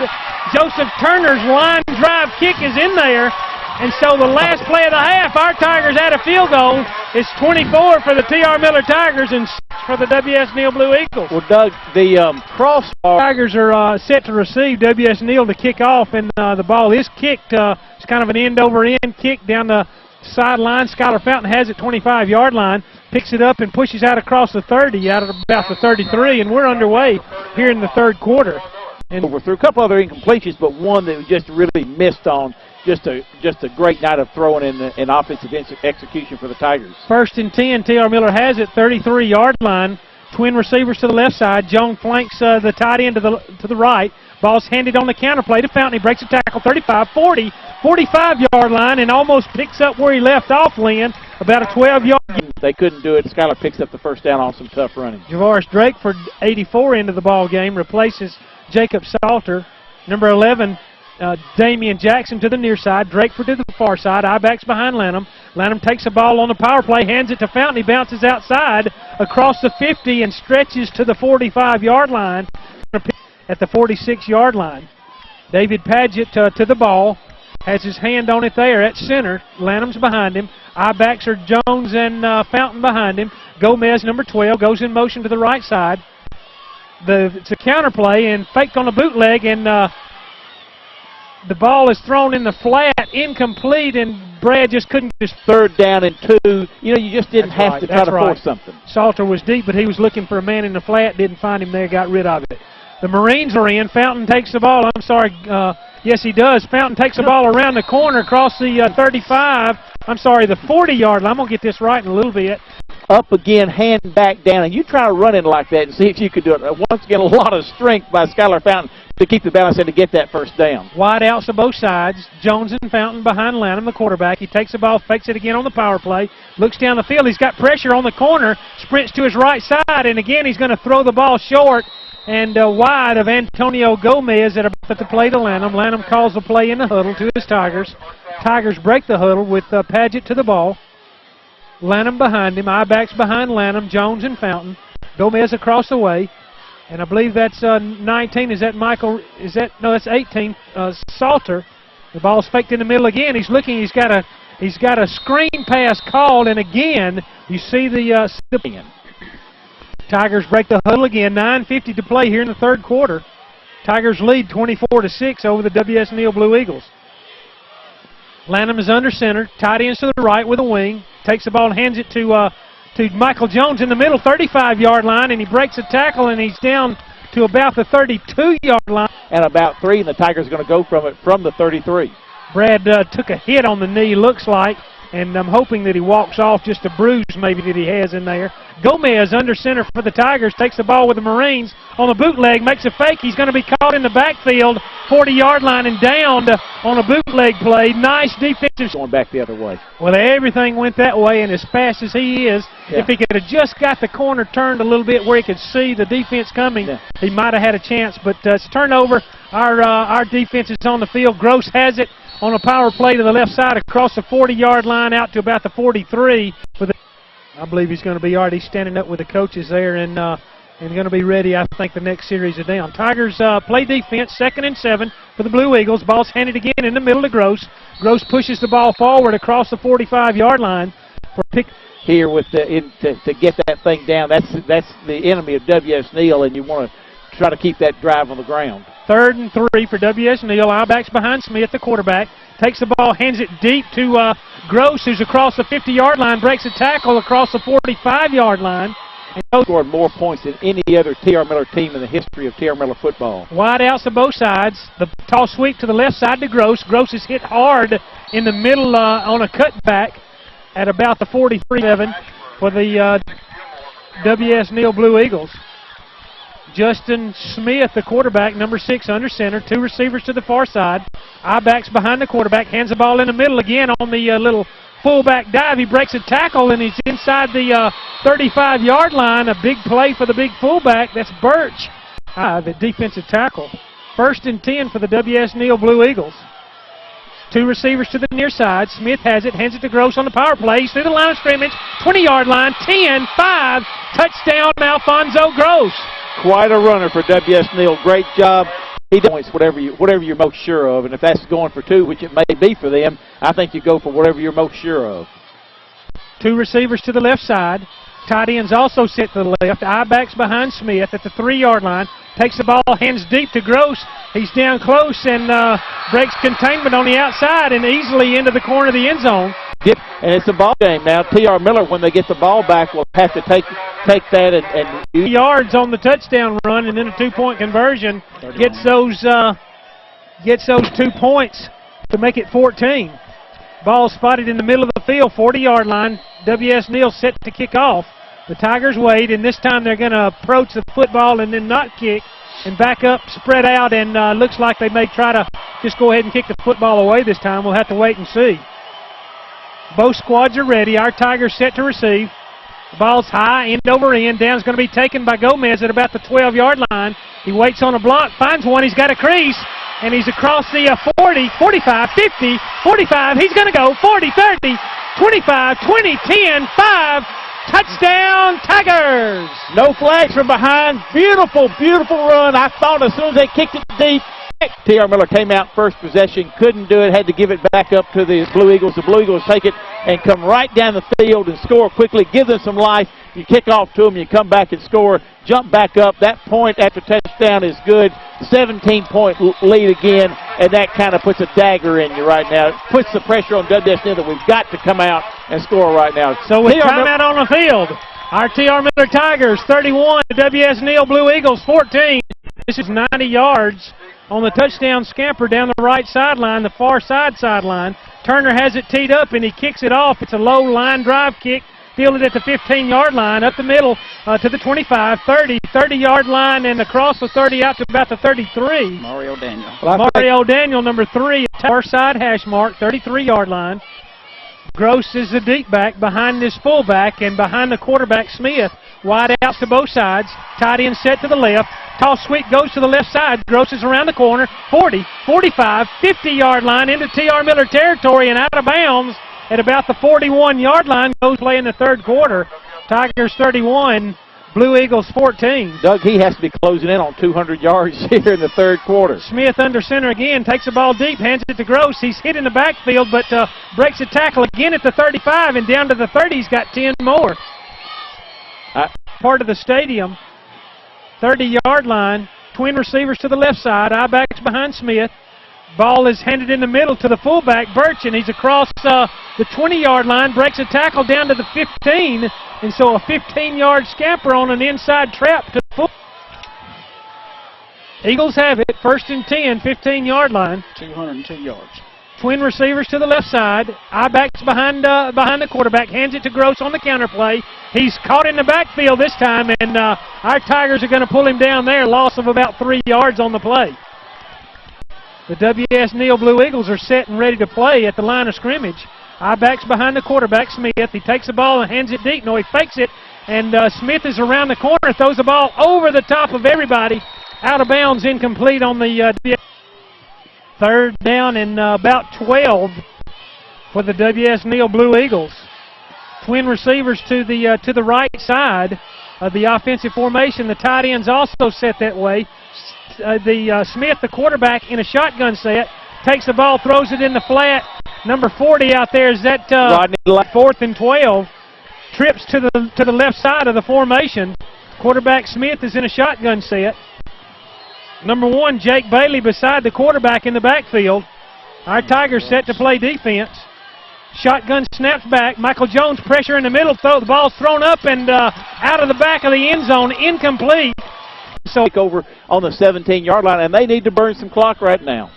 Joseph Turner's line drive kick is in there. And so the last play of the half, our Tigers had a field goal. It's 24 for the T.R. Miller Tigers and 6 for the W.S. Neal Blue Eagles. Well, Doug, the crossbar. Tigers are set to receive. W.S. Neal to kick off, and the ball is kicked. It's kind of an end-over-end kick down the sideline. Skylar Fountain has it 25-yard line, picks it up and pushes out across the 30, out at about the 33, and we're underway here in the third quarter. And overthrew. A couple other incompletions, but one that just really missed on. Just a great night of throwing in offensive execution for the Tigers. 1st and 10. T.R. Miller has it, 33-yard line. Twin receivers to the left side. Jones flanks the tight end to the right. Ball's handed on the counterplay to Fountain. He breaks a tackle, 35, 40, 45-yard line, and almost picks up where he left off, Lynn, about a 12-yard. They couldn't do it. Skyler picks up the first down on some tough running. Javaris Drake for 84 into the ball game replaces Jacob Salter. Number 11, Damian Jackson to the near side. Drake for to the far side. I-backs behind Lanham. Lanham takes the ball on the power play, hands it to Fountain. He bounces outside across the 50 and stretches to the 45-yard line at the 46-yard line. David Padgett to the ball. Has his hand on it there at center. Lanham's behind him. I-backs are Jones and Fountain behind him. Gomez, number 12, goes in motion to the right side. It's a counterplay and faked on a bootleg, and the ball is thrown in the flat, incomplete, and Brad just couldn't. Just 3rd down and 2. You know, you just didn't have to try to force something. Salter was deep, but he was looking for a man in the flat, didn't find him there, got rid of it. The Marines are in. Fountain takes the ball. I'm sorry. Yes, he does. Fountain takes the ball around the corner across the 35. I'm sorry, the 40-yard line. I'm going to get this right in a little bit. Up again, hand back down, and you try to run it like that and see if you could do it. Once again, a lot of strength by Skylar Fountain to keep the balance and to get that first down. Wide outs to both sides. Jones and Fountain behind Lanham, the quarterback. He takes the ball, fakes it again on the power play, looks down the field. He's got pressure on the corner, sprints to his right side, and again he's going to throw the ball short and wide of Antonio Gomez at about the play to Lanham. Lanham calls the play in the huddle to his Tigers. Tigers break the huddle with Padgett to the ball. Lanham behind him. I-backs behind Lanham. Jones and Fountain. Gomez across the way. And I believe that's 19. Is that Michael? No, that's 18. Salter. The ball's faked in the middle again. He's looking. He's got a screen pass called, and again you see the Tigers break the huddle again. 9:50 to play here in the 3rd quarter. Tigers lead 24-6 over the W.S. Neal Blue Eagles. Lanham is under center. Tight ends to the right with a wing. Takes the ball and hands it to Michael Jones in the middle, 35-yard line, and he breaks a tackle, and he's down to about the 32-yard line. And about 3, and the Tigers are going to go from the 33. Brad took a hit on the knee, looks like, and I'm hoping that he walks off, just a bruise maybe that he has in there. Gomez under center for the Tigers, takes the ball with the Marines on the bootleg, makes a fake. He's going to be caught in the backfield, 40-yard line, and downed on a bootleg play. Nice defensive. Going back the other way. Well, everything went that way, and as fast as he is, if he could have just got the corner turned a little bit where he could see the defense coming, he might have had a chance. But it's turnover. Our defense is on the field. Gross has it on a power play to the left side across the 40-yard line out to about the 43. I believe he's going to be already standing up with the coaches there and going to be ready, I think, the next series of down. Tigers play defense, 2nd and 7 for the Blue Eagles. Ball's handed again in the middle to Gross. Gross pushes the ball forward across the 45-yard line for pick. Here with to get that thing down, that's the enemy of W.S. Neal, and you want to try to keep that drive on the ground. 3rd and 3 for W.S. Neal. I-backs behind Smith, the quarterback. Takes the ball, hands it deep to Gross, who's across the 50-yard line, breaks a tackle across the 45-yard line. And scored more points than any other T.R. Miller team in the history of T.R. Miller football. Wide outs to both sides. The toss sweep to the left side to Gross. Gross is hit hard in the middle on a cutback at about the 47 for the W.S. Neal Blue Eagles. Justin Smith, the quarterback, number 6, under center. 2 receivers to the far side. I-backs behind the quarterback. Hands the ball in the middle again on the little fullback dive. He breaks a tackle, and he's inside the 35-yard line. A big play for the big fullback. That's Birch, the defensive tackle. 1st and 10 for the W.S. Neal Blue Eagles. 2 receivers to the near side. Smith has it, hands it to Gross on the power play. He's through the line of scrimmage. 20-yard line, 10, 5. Touchdown, Alfonso Gross. Quite a runner for W.S. Neal. Great job. He points whatever you're most sure of, and if that's going for 2, which it may be for them, I think you go for whatever you're most sure of. 2 receivers to the left side. Tight ends also sit to the left. I-backs behind Smith at the 3-yard line. Takes the ball, hands deep to Gross. He's down close and breaks containment on the outside and easily into the corner of the end zone. And it's a ball game now. T.R. Miller, when they get the ball back, will have to take take that and yards on the touchdown run and then a 2-point conversion gets those 2 points to make it 14. Ball spotted in the middle of the field, 40-yard line. W.S. Neal set to kick off. The Tigers wait, and this time they're going to approach the football and then not kick and back up, spread out, and looks like they may try to just go ahead and kick the football away this time. We'll have to wait and see. Both squads are ready. Our Tigers set to receive. The ball's high, end over end. Down's going to be taken by Gomez at about the 12-yard line. He waits on a block, finds one. He's got a crease, and he's across the 40, 45, 50, 45. He's going to go 40, 30, 25, 20, 10, 5. Touchdown, Tigers! No flags from behind. Beautiful, beautiful run. I thought as soon as they kicked it deep, T.R. Miller came out first possession, couldn't do it, had to give it back up to the Blue Eagles. The Blue Eagles take it and come right down the field and score quickly, give them some life. You kick off to them, you come back and score, jump back up. That point after touchdown is good. 17-point lead again, and that kind of puts a dagger in you right now. It puts the pressure on W.S. Neal that we've got to come out and score right now. So with timeout on the field, our T.R. Miller Tigers 31, the W.S. Neal Blue Eagles 14. This is 90 yards on the touchdown scamper down the right sideline, the far sideline. Turner has it teed up, and he kicks it off. It's a low line drive kick, fielded at the 15-yard line, up the middle to the 25, 30, 30-yard line, and across the 30 out to about the 33. Mario Daniel. Mario Daniel, number 3, far side hash mark, 33-yard line. Gross is the deep back behind this fullback, and behind the quarterback, Smith. Wide outs to both sides. Tight end set to the left. Toss sweep goes to the left side. Gross is around the corner. 40, 45, 50-yard line into T.R. Miller territory and out of bounds at about the 41-yard line. Goes play in the third quarter. Tigers 31, Blue Eagles 14. Doug, he has to be closing in on 200 yards here in the third quarter. Smith under center again, takes the ball deep, hands it to Gross. He's hit in the backfield, but breaks a tackle again at the 35 and down to the 30. He's got 10 more. Part of the stadium, 30-yard line, twin receivers to the left side, I-backs behind Smith. Ball is handed in the middle to the fullback, Birch, and he's across the 20-yard line, breaks a tackle down to the 15, and so a 15-yard scamper on an inside trap to the full. Eagles have it, 1st and 10, 15-yard line. 202 yards. Twin receivers to the left side. I-backs behind the quarterback. Hands it to Gross on the counter play. He's caught in the backfield this time, and our Tigers are going to pull him down there. Loss of about 3 yards on the play. The W.S. Neal Blue Eagles are set and ready to play at the line of scrimmage. I-backs behind the quarterback, Smith. He takes the ball and hands it deep. No, he fakes it, and Smith is around the corner, throws the ball over the top of everybody. Out of bounds, incomplete on the third down and about 12 for the W.S. Neal Blue Eagles. Twin receivers to the right side of the offensive formation. The tight end's also set that way. Smith, the quarterback, in a shotgun set, takes the ball, throws it in the flat. Number 40 out there is that 4th and 12. Trips to the left side of the formation. Quarterback Smith is in a shotgun set. Number 1, Jake Bailey beside the quarterback in the backfield. Our Tigers set to play defense. Shotgun snaps back. Michael Jones pressure in the middle. The ball's thrown up and out of the back of the end zone. Incomplete. So over on the 17-yard line, and they need to burn some clock right now.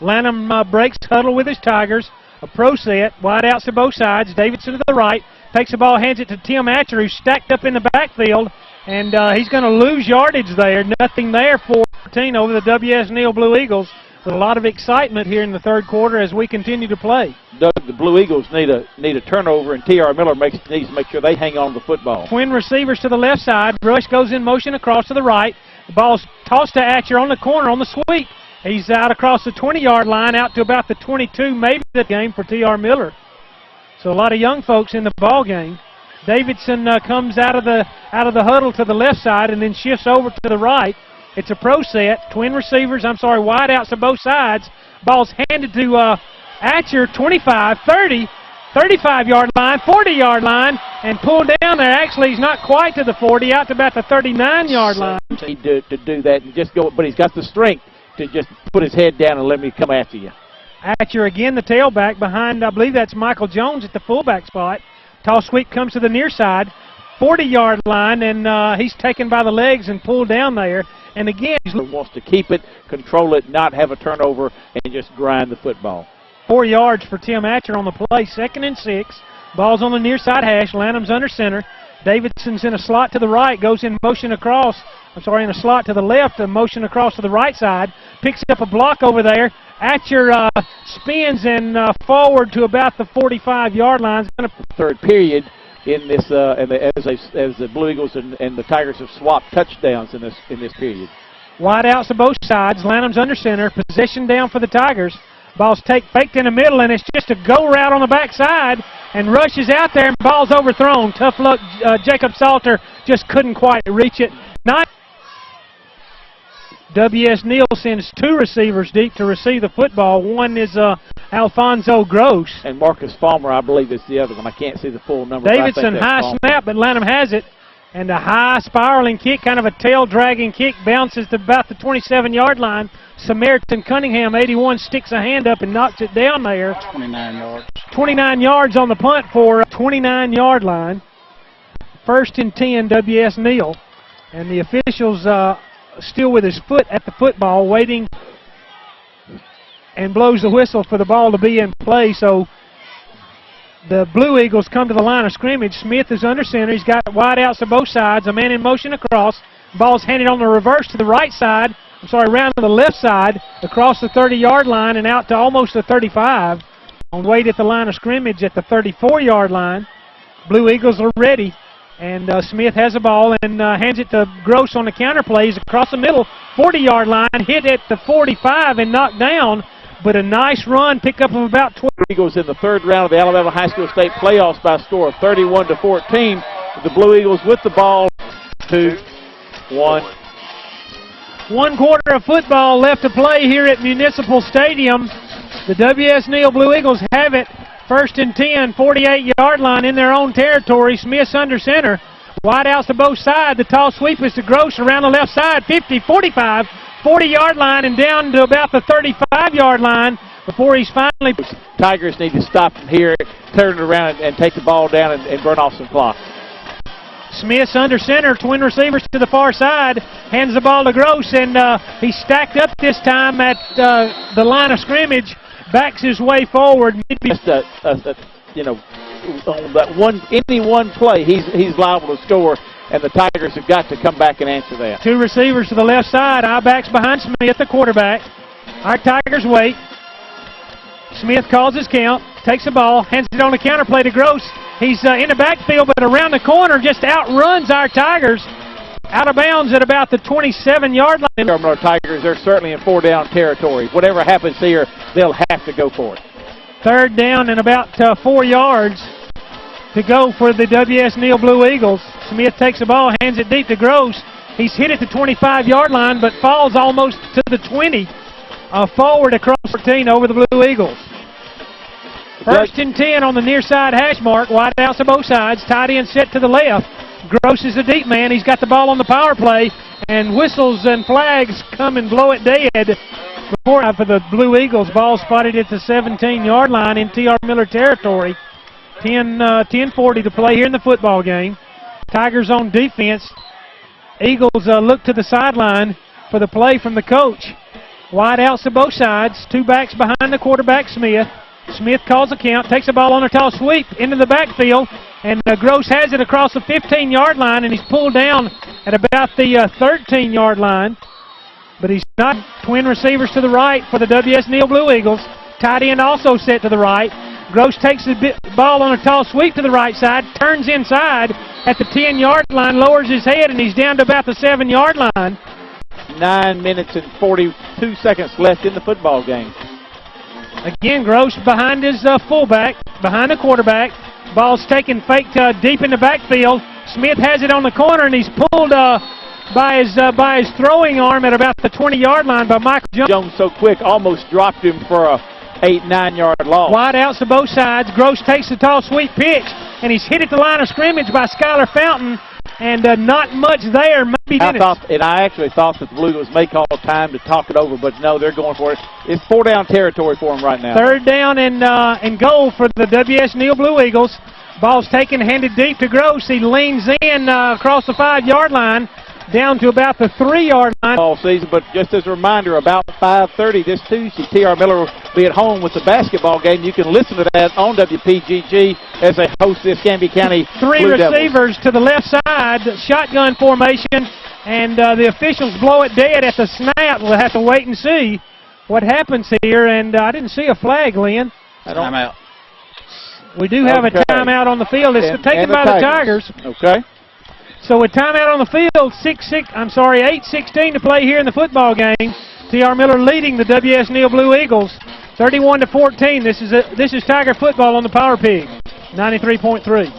Lanham breaks huddle with his Tigers. A pro set. Wide outs to both sides. Davidson to the right. Takes the ball, hands it to Tim Atcher, who's stacked up in the backfield. And he's going to lose yardage there. Nothing there for 14 over the W.S. Neal Blue Eagles. With a lot of excitement here in the third quarter as we continue to play. Doug, the Blue Eagles need a turnover, and T.R. Miller needs to make sure they hang on to the football. Twin receivers to the left side. Rush goes in motion across to the right. The ball's tossed to Atcher on the corner on the sweep. He's out across the 20-yard line, out to about the 22, maybe the game for T.R. Miller. So a lot of young folks in the ball game. Davidson comes out of the huddle to the left side and then shifts over to the right. It's a pro set. Wide outs to both sides. Ball's handed to Atcher, 25, 30, 35-yard line, 40-yard line, and pulled down there. Actually, he's not quite to the 40, out to about the 39-yard line. To do that and just go, but he's got the strength to just put his head down and let me come after you. Atcher again, the tailback behind, I believe that's Michael Jones at the fullback spot. Toss sweep comes to the near side. 40-yard line, and he's taken by the legs and pulled down there. And again, he wants to keep it, control it, not have a turnover, and just grind the football. 4 yards for Tim Atcher on the play. 2nd and 6. Ball's on the near side hash. Lanham's under center. Davidson's in a slot to the right, goes in motion across. In a slot to the left, a motion across to the right side. Picks up a block over there. Atcher spins and forward to about the 45-yard line. Third period in this, as the Blue Eagles and the Tigers have swapped touchdowns in this period. Wide outs to both sides. Lanham's under center. Possession down for the Tigers. Ball's faked in the middle, and it's just a go route on the backside. And Rush is out there, and ball's overthrown. Tough luck. Jacob Salter just couldn't quite reach it. W.S. Neal sends 2 receivers deep to receive the football. One is Alfonso Gross. And Marcus Farmer, I believe, is the other one. I can't see the full number. Davidson, high snap, but Lanham has it. And a high spiraling kick, kind of a tail-dragging kick, bounces to about the 27-yard line. Samaritan Cunningham, 81, sticks a hand up and knocks it down there. 29 yards. 29 yards on the punt for a 29-yard line. 1st and 10, W.S. Neal. And the officials still with his foot at the football, waiting, and blows the whistle for the ball to be in play. So the Blue Eagles come to the line of scrimmage. Smith is under center. He's got wide outs to both sides. A man in motion across. Ball's handed on the reverse to the right side. Around to the left side, across the 30-yard line and out to almost the 35. On wait at the line of scrimmage at the 34-yard line. Blue Eagles are ready. And Smith has a ball and hands it to Gross on the counter plays across the middle. 40-yard line, hit at the 45 and knocked down. But a nice run, pickup of about 20. Eagles in the 3rd round of the Alabama High School State playoffs by a score of 31-14. The Blue Eagles with the ball. 2-1. 1 quarter of football left to play here at Municipal Stadium. The W.S. Neal Blue Eagles have it. 1st and 10, 48-yard line in their own territory. Smith's under center. Wide outs to both sides. The tall sweep is to Gross around the left side. 50, 45, 40-yard line and down to about the 35-yard line before he's finally... Tigers need to stop him here, turn it around and take the ball down and burn off some clock. Smith's under center, twin receivers to the far side, hands the ball to Gross, and he's stacked up this time at the line of scrimmage, backs his way forward. Just on that any one play, he's liable to score, and the Tigers have got to come back and answer that. 2 receivers to the left side, I-backs behind Smith, the quarterback. Our Tigers wait. Smith calls his count, takes the ball, hands it on the counter play to Gross. He's in the backfield, but around the corner just outruns our Tigers. Out of bounds at about the 27-yard line. Our Tigers, they're certainly in 4-down territory. Whatever happens here, they'll have to go for it. 3rd down and about 4 yards to go for the W.S. Neal Blue Eagles. Smith takes the ball, hands it deep to Gross. He's hit at the 25-yard line, but falls almost to the 20. Forward across 14 over the Blue Eagles. 1st and 10 on the near side hash mark. Wide outs to both sides. Tight end set to the left. Gross is a deep man. He's got the ball on the power play. And whistles and flags come and blow it dead. For the Blue Eagles, ball spotted at the 17-yard line in T.R. Miller territory. 10:40 to play here in the football game. Tigers on defense. Eagles look to the sideline for the play from the coach. Wide outs to both sides. 2 backs behind the quarterback, Smith. Smith calls a count, takes the ball on a tall sweep into the backfield, and Gross has it across the 15-yard line, and he's pulled down at about the 13-yard line. But he's not. Twin receivers to the right for the W.S. Neal Blue Eagles. Tight end also set to the right. Gross takes the ball on a tall sweep to the right side, turns inside at the 10-yard line, lowers his head, and he's down to about the 7-yard line. 9 minutes and 42 seconds left in the football game. Again, Gross behind his fullback, behind the quarterback. Ball's taken faked deep in the backfield. Smith has it on the corner, and he's pulled by his throwing arm at about the 20-yard line by Michael Jones. Jones so quick, almost dropped him for a 8-9-yard loss. Wide outs to both sides. Gross takes the tall sweep pitch, and he's hit at the line of scrimmage by Skylar Fountain, and not much there. Maybe I actually thought that the Blue Eagles may call time to talk it over, but no, they're going for it. It's 4-down territory for them right now. 3rd down and goal for the W.S. Neal Blue Eagles. Ball's taken, handed deep to Gross. He leans in across the 5-yard line, down to about the 3-yard line. All season, but just as a reminder, about 5:30 this Tuesday, T.R. Miller will be at home with the basketball game. You can listen to that on WPGG as they host this Canby County Three Blue receivers Devils. to the left side, shotgun formation, and the officials blow it dead at the snap. We'll have to wait and see what happens here, and I didn't see a flag, Lynn. Timeout. We do have a timeout on the field. It's taken by the Tigers. Okay. So with timeout on the field, 8:16 to play here in the football game. T.R. Miller leading the W.S. Neal Blue Eagles, 31-14. This is Tiger football on the Power Pig, 93.3.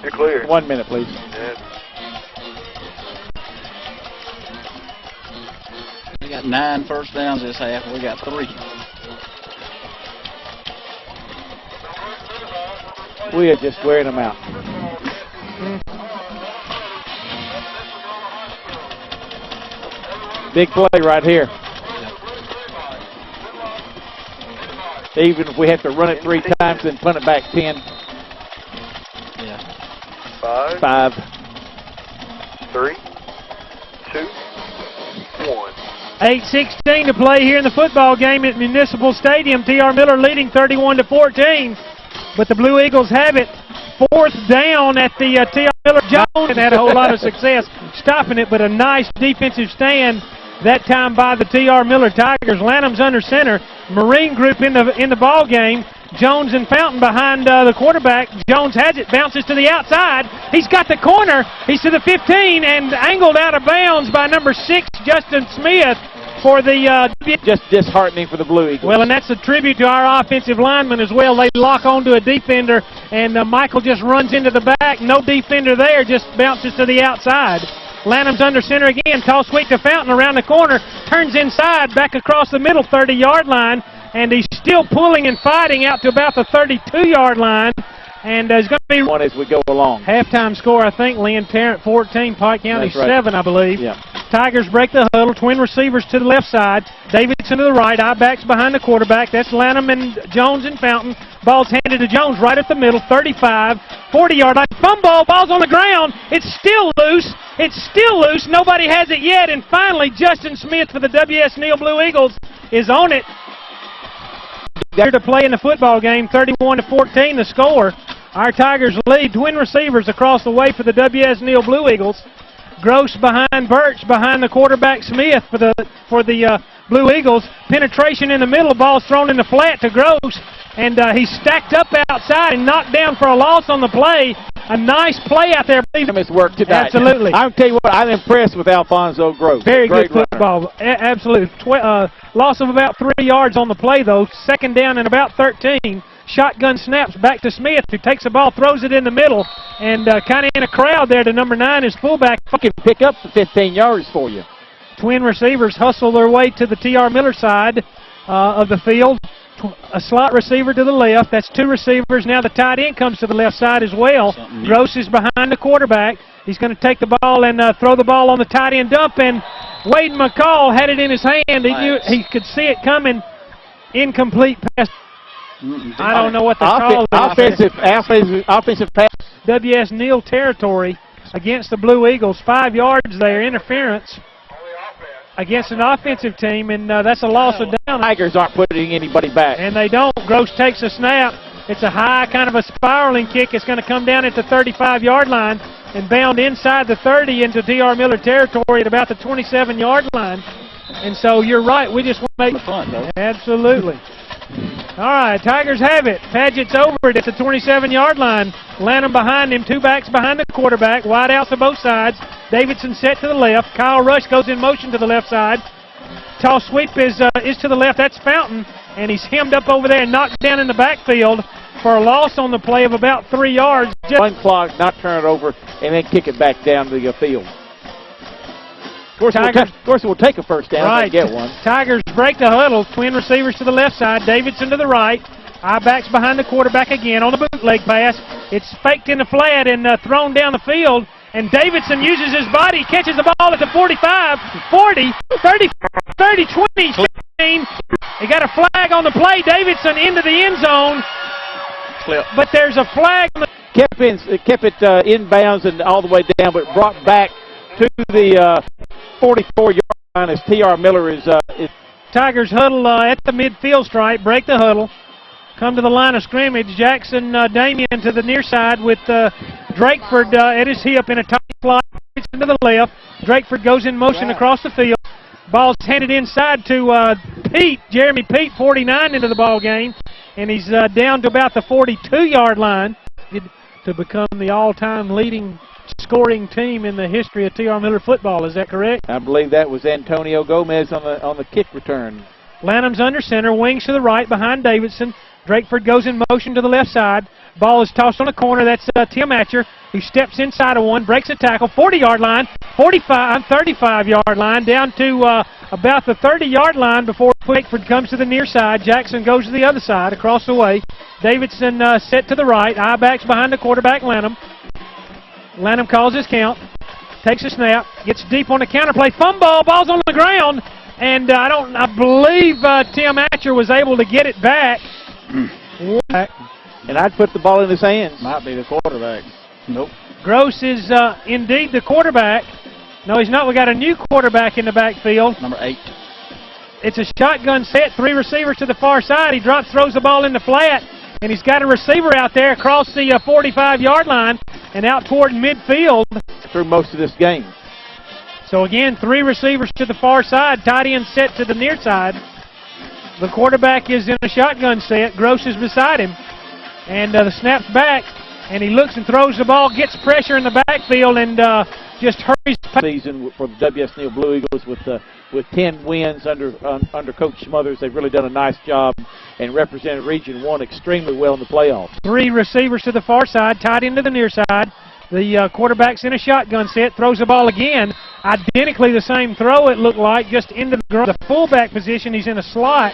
You're clear. 1 minute, please. Yeah. We got 9 first downs this half. We got 3. We are just wearing them out. Big play right here. Even if we have to run it 3 times and punt it back 10. Yeah. 5, 5. 3, 2, 1. 8:16 to play here in the football game at Municipal Stadium. T.R. Miller leading 31-14. But the Blue Eagles have it. 4th down at the T.R. Miller. Jones and had a whole lot of success stopping it, but a nice defensive stand that time by the T.R. Miller Tigers. Lanham's under center. Marine group in the ball game. Jones and Fountain behind the quarterback. Jones has it, bounces to the outside. He's got the corner. He's to the 15 and angled out of bounds by number 6, Justin Smith, for the Just disheartening for the Blue Eagles. well, and that's a tribute to our offensive linemen as well. They lock onto a defender, and Michael just runs into the back. No defender there, just bounces to the outside. Lanham's under center again. Toss sweep to Fountain around the corner. Turns inside, back across the middle 30-yard line, and he's still pulling and fighting out to about the 32-yard line. And there's going to be one as we go along. Halftime score, I think, Lynn Tarrant 14, Pike County 7, I believe. Yeah. Tigers break the huddle, twin receivers to the left side. Davidson to the right, I-backs behind the quarterback. That's Lanham and Jones and Fountain. Ball's handed to Jones right at the middle, 35, 40-yard line. Fumble, ball's on the ground. It's still loose. It's still loose. Nobody has it yet. And finally, Justin Smith for the W.S. Neal Blue Eagles is on it. There to play in the football game, 31-14 the score. Our Tigers lead. Twin receivers across the way for the W.S. Neal Blue Eagles. Gross behind Birch, behind the quarterback Smith for the Blue Eagles. Penetration in the middle, ball's thrown in the flat to Gross, and he's stacked up outside and knocked down for a loss on the play. A nice play out there. His work tonight. Absolutely. I'll tell you what, I'm impressed with Alfonso Gross. Very Great good football. Absolutely. Loss of about 3 yards on the play, though. 2nd down and about 13. Shotgun snaps back to Smith, who takes the ball, throws it in the middle, and kind of in a crowd there to number 9 is fullback. Can pick up the 15 yards for you. Twin receivers hustle their way to the T.R. Miller side of the field. A slot receiver to the left. That's 2 receivers. Now the tight end comes to the left side as well. Gross is behind the quarterback. He's going to take the ball and throw the ball on the tight end dump, and Wade McCall had it in his hand. He could see it coming. Incomplete pass. I don't know what the call is. Offensive pass. W.S. Neal territory against the Blue Eagles. 5 yards there, interference against an offensive team, and that's a loss of down. Tigers aren't putting anybody back. And they don't. Gross takes a snap. It's a high, kind of a spiraling kick. It's going to come down at the 35-yard line and bound inside the 30 into T.R. Miller territory at about the 27-yard line. And so you're right. We just want to make fun, though. Absolutely. All right, Tigers have it. Padgett's over it at the 27-yard line. Lanham behind him, 2 backs behind the quarterback. Wide out to both sides. Davidson set to the left. Kyle Rush goes in motion to the left side. Toss sweep is to the left. That's Fountain, and he's hemmed up over there and knocked down in the backfield for a loss on the play of about 3 yards. One clock, not turn it over, and then kick it back down to the field. Of course, it will take a first down if they get one. Tigers break the huddle. Twin receivers to the left side. Davidson to the right. I-backs behind the quarterback again on the bootleg pass. It's faked in the flat and thrown down the field. And Davidson uses his body, catches the ball at the 45, 40, 30, 20, 15. He got a flag on the play. Davidson into the end zone. Clip. but there's a flag. Kept it inbounds and all the way down, but brought back to the 44-yard line as T.R. Miller is Tigers huddle at the midfield stripe, break the huddle, come to the line of scrimmage. Jackson Damian to the near side with Drakeford at his hip in a tight slot. It's to the left. Drakeford goes in motion across the field. Ball's handed inside to Pete, Jeremy Pete, 49 into the ball game, and he's down to about the 42-yard line to become the all-time leading scoring team in the history of T.R. Miller football. Is that correct? I believe that was Antonio Gomez on the kick return. Lanham's under center, wings to the right behind Davidson. Drakeford goes in motion to the left side. Ball is tossed on the corner. That's Tim Atcher, who steps inside of one, breaks a tackle, 40-yard line, 35-yard line, down to about the 30-yard line before Drakeford comes to the near side. Jackson goes to the other side, across the way. Davidson set to the right. I-backs behind the quarterback, Lanham. Lanham calls his count, takes a snap, gets deep on the counterplay, fumble, ball's on the ground, and I believe Tim Atcher was able to get it back. And I'd put the ball in his hands. Might be the quarterback. Nope. Gross is indeed the quarterback. No, he's not. We got a new quarterback in the backfield. Number 8. It's a shotgun set, 3 receivers to the far side. He throws the ball in the flat, and he's got a receiver out there across the 45-yard line and out toward midfield. Through most of this game. So again, 3 receivers to the far side, tight end set to the near side. The quarterback is in a shotgun set. Gross is beside him. And the snap's back, and he looks and throws the ball, gets pressure in the backfield, and just hurries. Season for the W.S. Neal Blue Eagles with 10 wins under Coach Smothers. They've really done a nice job and represented Region 1 extremely well in the playoffs. 3 receivers to the far side, tied into the near side. The quarterback's in a shotgun set, throws the ball again. Identically the same throw, it looked like, just into the fullback position. He's in a slot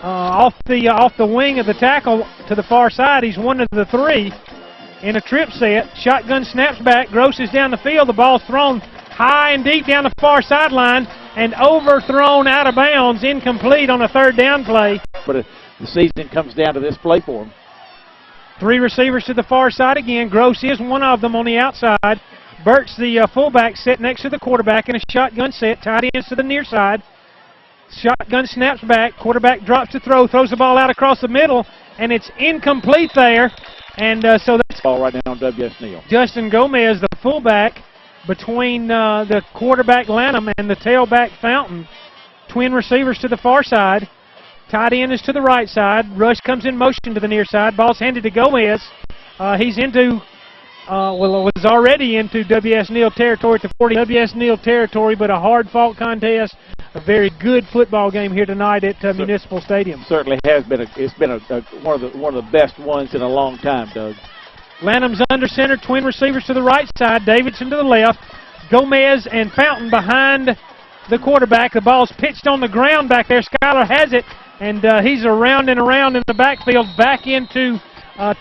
off the wing of the tackle to the far side. He's one of the 3 in a trip set. Shotgun snaps back. Gross is down the field. The ball's thrown high and deep down the far sideline and overthrown out of bounds, incomplete on a 3rd down play. But the season comes down to this play for him. 3 receivers to the far side again. Gross is one of them on the outside. Burt's the fullback set next to the quarterback in a shotgun set. Tight ends to the near side. Shotgun snaps back. Quarterback drops to throw. Throws the ball out across the middle, and it's incomplete there. And so that's ball right now on W.S. Neal. Justin Gomez, the fullback, between the quarterback Lanham and the tailback Fountain. Twin receivers to the far side. Tight end is to the right side. Rush comes in motion to the near side. Ball's handed to Gomez. He's into, was already into W.S. Neal territory at the 40. W.S. Neal territory, but a hard-fought contest. A very good football game here tonight at Municipal Stadium. Certainly has been. It's been one of the best ones in a long time, Doug. Lanham's under center. Twin receivers to the right side. Davidson to the left. Gomez and Fountain behind the quarterback. The ball's pitched on the ground back there. Skyler has it. And he's around and around in the backfield, back into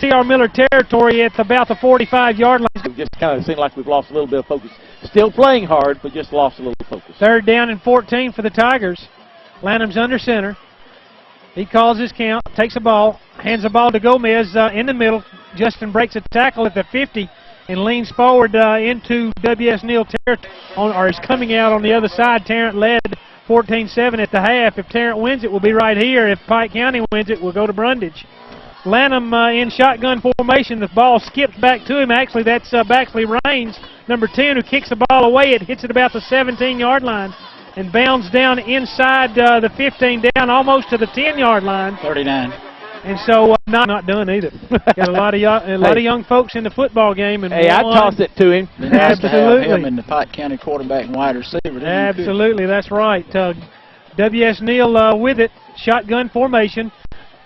T.R. Miller territory at about the 45-yard line. It just kind of seemed like we've lost a little bit of focus. Still playing hard, but just lost a little focus. 3rd down and 14 for the Tigers. Lanham's under center. He calls his count, takes the ball, hands the ball to Gomez in the middle. Justin breaks a tackle at the 50 and leans forward into W.S. Neal territory, or is coming out on the other side. Tarrant led 14-7 at the half. If Tarrant wins it, we'll be right here. If Pike County wins it, we'll go to Brundage. Lanham in shotgun formation. The ball skips back to him. Actually, that's Baxley Raines, number 10, who kicks the ball away. It hits at about the 17-yard line and bounds down inside the 15, down almost to the 10-yard line. 39. And so not done either. Got a lot of young folks in the football game. And hey, I tossed it to him. Nice to have him in the Pike County quarterback and wide receiver. Absolutely, that's right. W.S. Neal with it. Shotgun formation.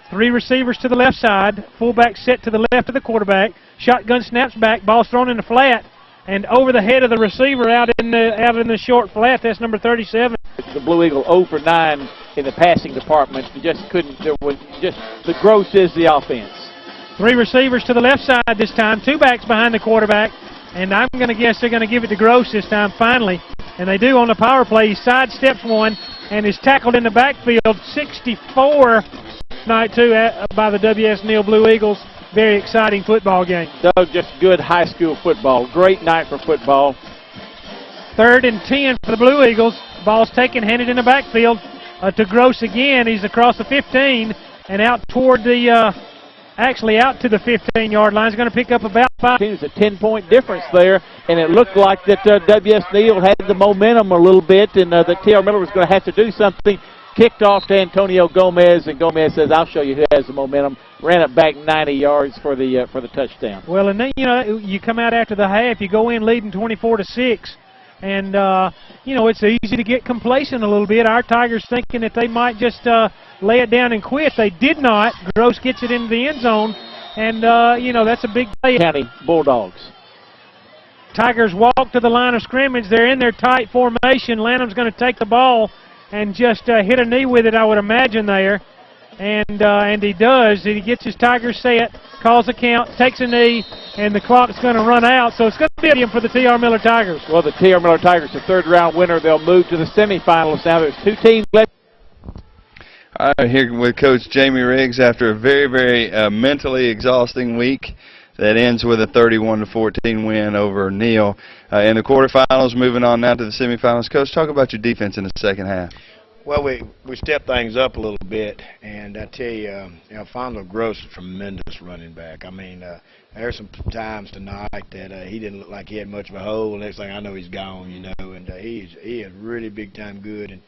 3 receivers to the left side. Fullback set to the left of the quarterback. Shotgun snaps back. Ball's thrown in the flat. And over the head of the receiver out in the short flat. That's number 37. The Blue Eagle 0 for 9 in the passing department. Just couldn't. There was just the gross is the offense. 3 receivers to the left side this time. 2 backs behind the quarterback. And I'm going to guess they're going to give it to Gross this time, finally. And they do on the power play. He sidesteps one and is tackled in the backfield. 64 tonight, too, by the W.S. Neal Blue Eagles. very exciting football game. Doug, just good high school football. Great night for football. 3rd and 10 for the Blue Eagles. Ball's taken, handed in the backfield to Gross again. He's across the 15 and out toward the, actually out to the 15-yard line. He's going to pick up about 5. It's a 10-point difference there, and it looked like that W.S. Neal had the momentum a little bit, and that T.R. Miller was going to have to do something. Kicked off to Antonio Gomez, and Gomez says, "I'll show you who has the momentum." Ran it back 90 yards for the touchdown. Well, and then, you know, you come out after the half, you go in leading 24-6. And, you know, it's easy to get complacent a little bit. Our Tigers thinking that they might just lay it down and quit. They did not. Gross gets it into the end zone. And, you know, that's a big play. County Bulldogs. Tigers walk to the line of scrimmage. They're in their tight formation. Lanham's going to take the ball and just hit a knee with it, I would imagine, there. And he does. He gets his Tigers set, calls a count, takes a knee, and the clock's going to run out. So it's going to be him for the T.R. Miller Tigers. Well, the T.R. Miller Tigers, the 3rd-round winner. They'll move to the semifinals now. There's 2 teams left. All right, here with Coach Jamie Riggs after a very, very mentally exhausting week that ends with a 31-14 win over Neal. In the quarterfinals, moving on now to the semifinals. Coach, talk about your defense in the second half. Well, we stepped things up a little bit, and I tell you, Alfonso Gross is a tremendous running back. I mean, there's some times tonight that he didn't look like he had much of a hole, and next thing I know, he's gone, you know, and he is really big-time good. And,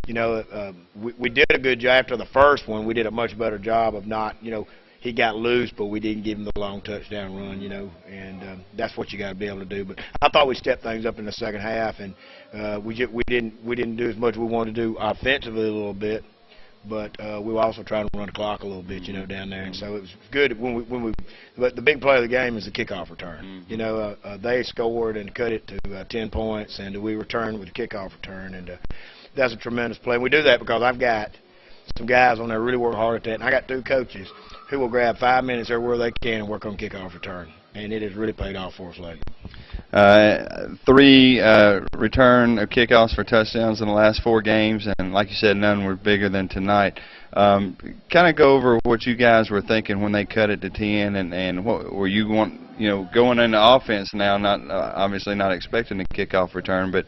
you know, we did a good job after the first one. We did a much better job of not, you know, he got loose, but we didn't give him the long touchdown run, you know, and that's what you got to be able to do. But I thought we stepped things up in the second half, and we didn't do as much as we wanted to do offensively a little bit, but we were also trying to run the clock a little bit, you know, down there. And so it was good but the big play of the game is the kickoff return. You know, they scored and cut it to 10 points, and we returned with a kickoff return, and that's a tremendous play. And we do that because I've got some guys on there really work hard at that, and I got 2 coaches who will grab 5 minutes everywhere they can and work on kickoff return, and it has really paid off for us lately. 3 return of kickoffs for touchdowns in the last 4 games, and like you said, none were bigger than tonight. Kind of go over what you guys were thinking when they cut it to 10, and what were you going into offense now, not obviously not expecting a kickoff return, but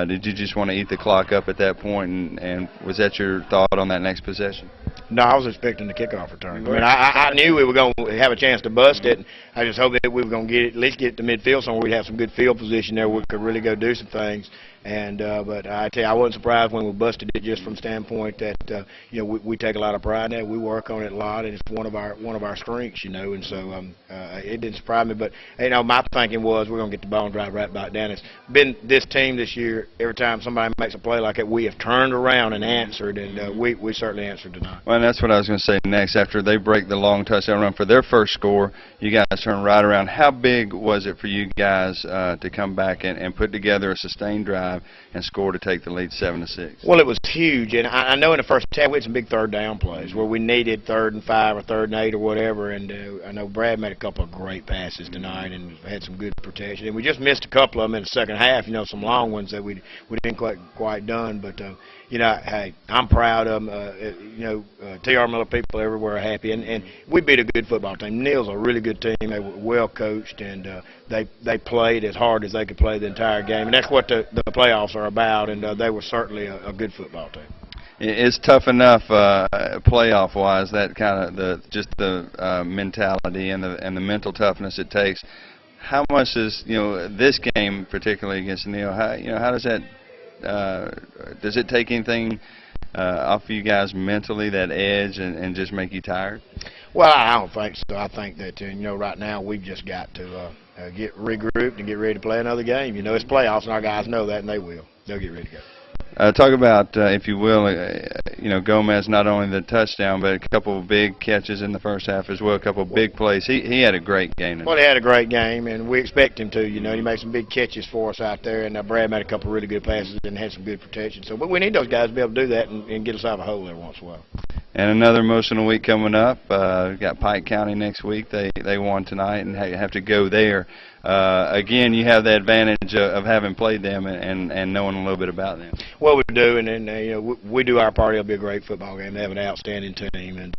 did you just want to eat the clock up at that point, and was that your thought on that next possession? No, I was expecting the kickoff return. I mean, I knew we were going to have a chance to bust it. I just hoped that we were going to at least get it to midfield somewhere we'd have some good field position there where we could really go do some things. And but I tell you, I wasn't surprised when we busted it, just from the standpoint that you know, we take a lot of pride in it. We work on it a lot, and it's one of our strengths, you know. And so it didn't surprise me. But you know, my thinking was we're going to get the ball and drive right back down. It's been this team this year. Every time somebody makes a play like that, we have turned around and answered, and we certainly answered tonight. Well, and that's what I was going to say next. After they break the long touchdown run for their first score, you guys turn right around. How big was it for you guys to come back and put together a sustained drive and score to take the lead 7-6? Well, it was huge, and I know in the first half we had some big 3rd down plays where we needed 3rd and 5 or 3rd and 8 or whatever, and I know Brad made a couple of great passes tonight and had some good protection, and we just missed a couple of them in the second half, you know, some long ones that we didn't quite done, but you know, hey, I'm proud of them. You know, T.R. Miller people everywhere are happy, and we beat a good football team. Neal's a really good team. They were well coached, and they played as hard as they could play the entire game, and that's what the playoffs are about. And they were certainly a good football team. It's tough enough playoff-wise. That kind of the mentality and the mental toughness it takes. How much is, you know, this game particularly against Neal? How does that? Does it take anything off of you guys mentally, that edge, and just make you tired? Well, I don't think so. I think that, you know, right now we've just got to get regrouped and get ready to play another game. You know, it's playoffs, and our guys know that, and they will. They'll get ready to go. Talk about, if you will, you know, Gomez, not only the touchdown, but a couple of big catches in the first half as well, a couple of big plays. He had a great game. Well, he had a great game, and we expect him to. You know, he made some big catches for us out there, and Brad made a couple of really good passes and had some good protection. So, but we need those guys to be able to do that and get us out of a hole every once in a while. And another emotional week coming up. We've got Pike County next week. They won tonight and have to go there. Again, you have the advantage of having played them and knowing a little bit about them. Well, we do, and you know, we do our part. It'll be a great football game. They have an outstanding team, and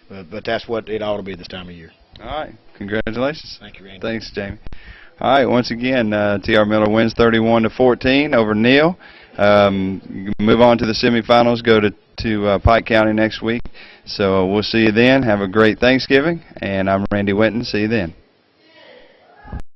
but that's what it ought to be this time of year. All right. Congratulations. Thank you, Randy. Thanks, Jamie. All right. Once again, T.R. Miller wins 31-14 over Neal. Move on to the semifinals. Go to Pike County next week. So we'll see you then. Have a great Thanksgiving. And I'm Randy Winton. See you then.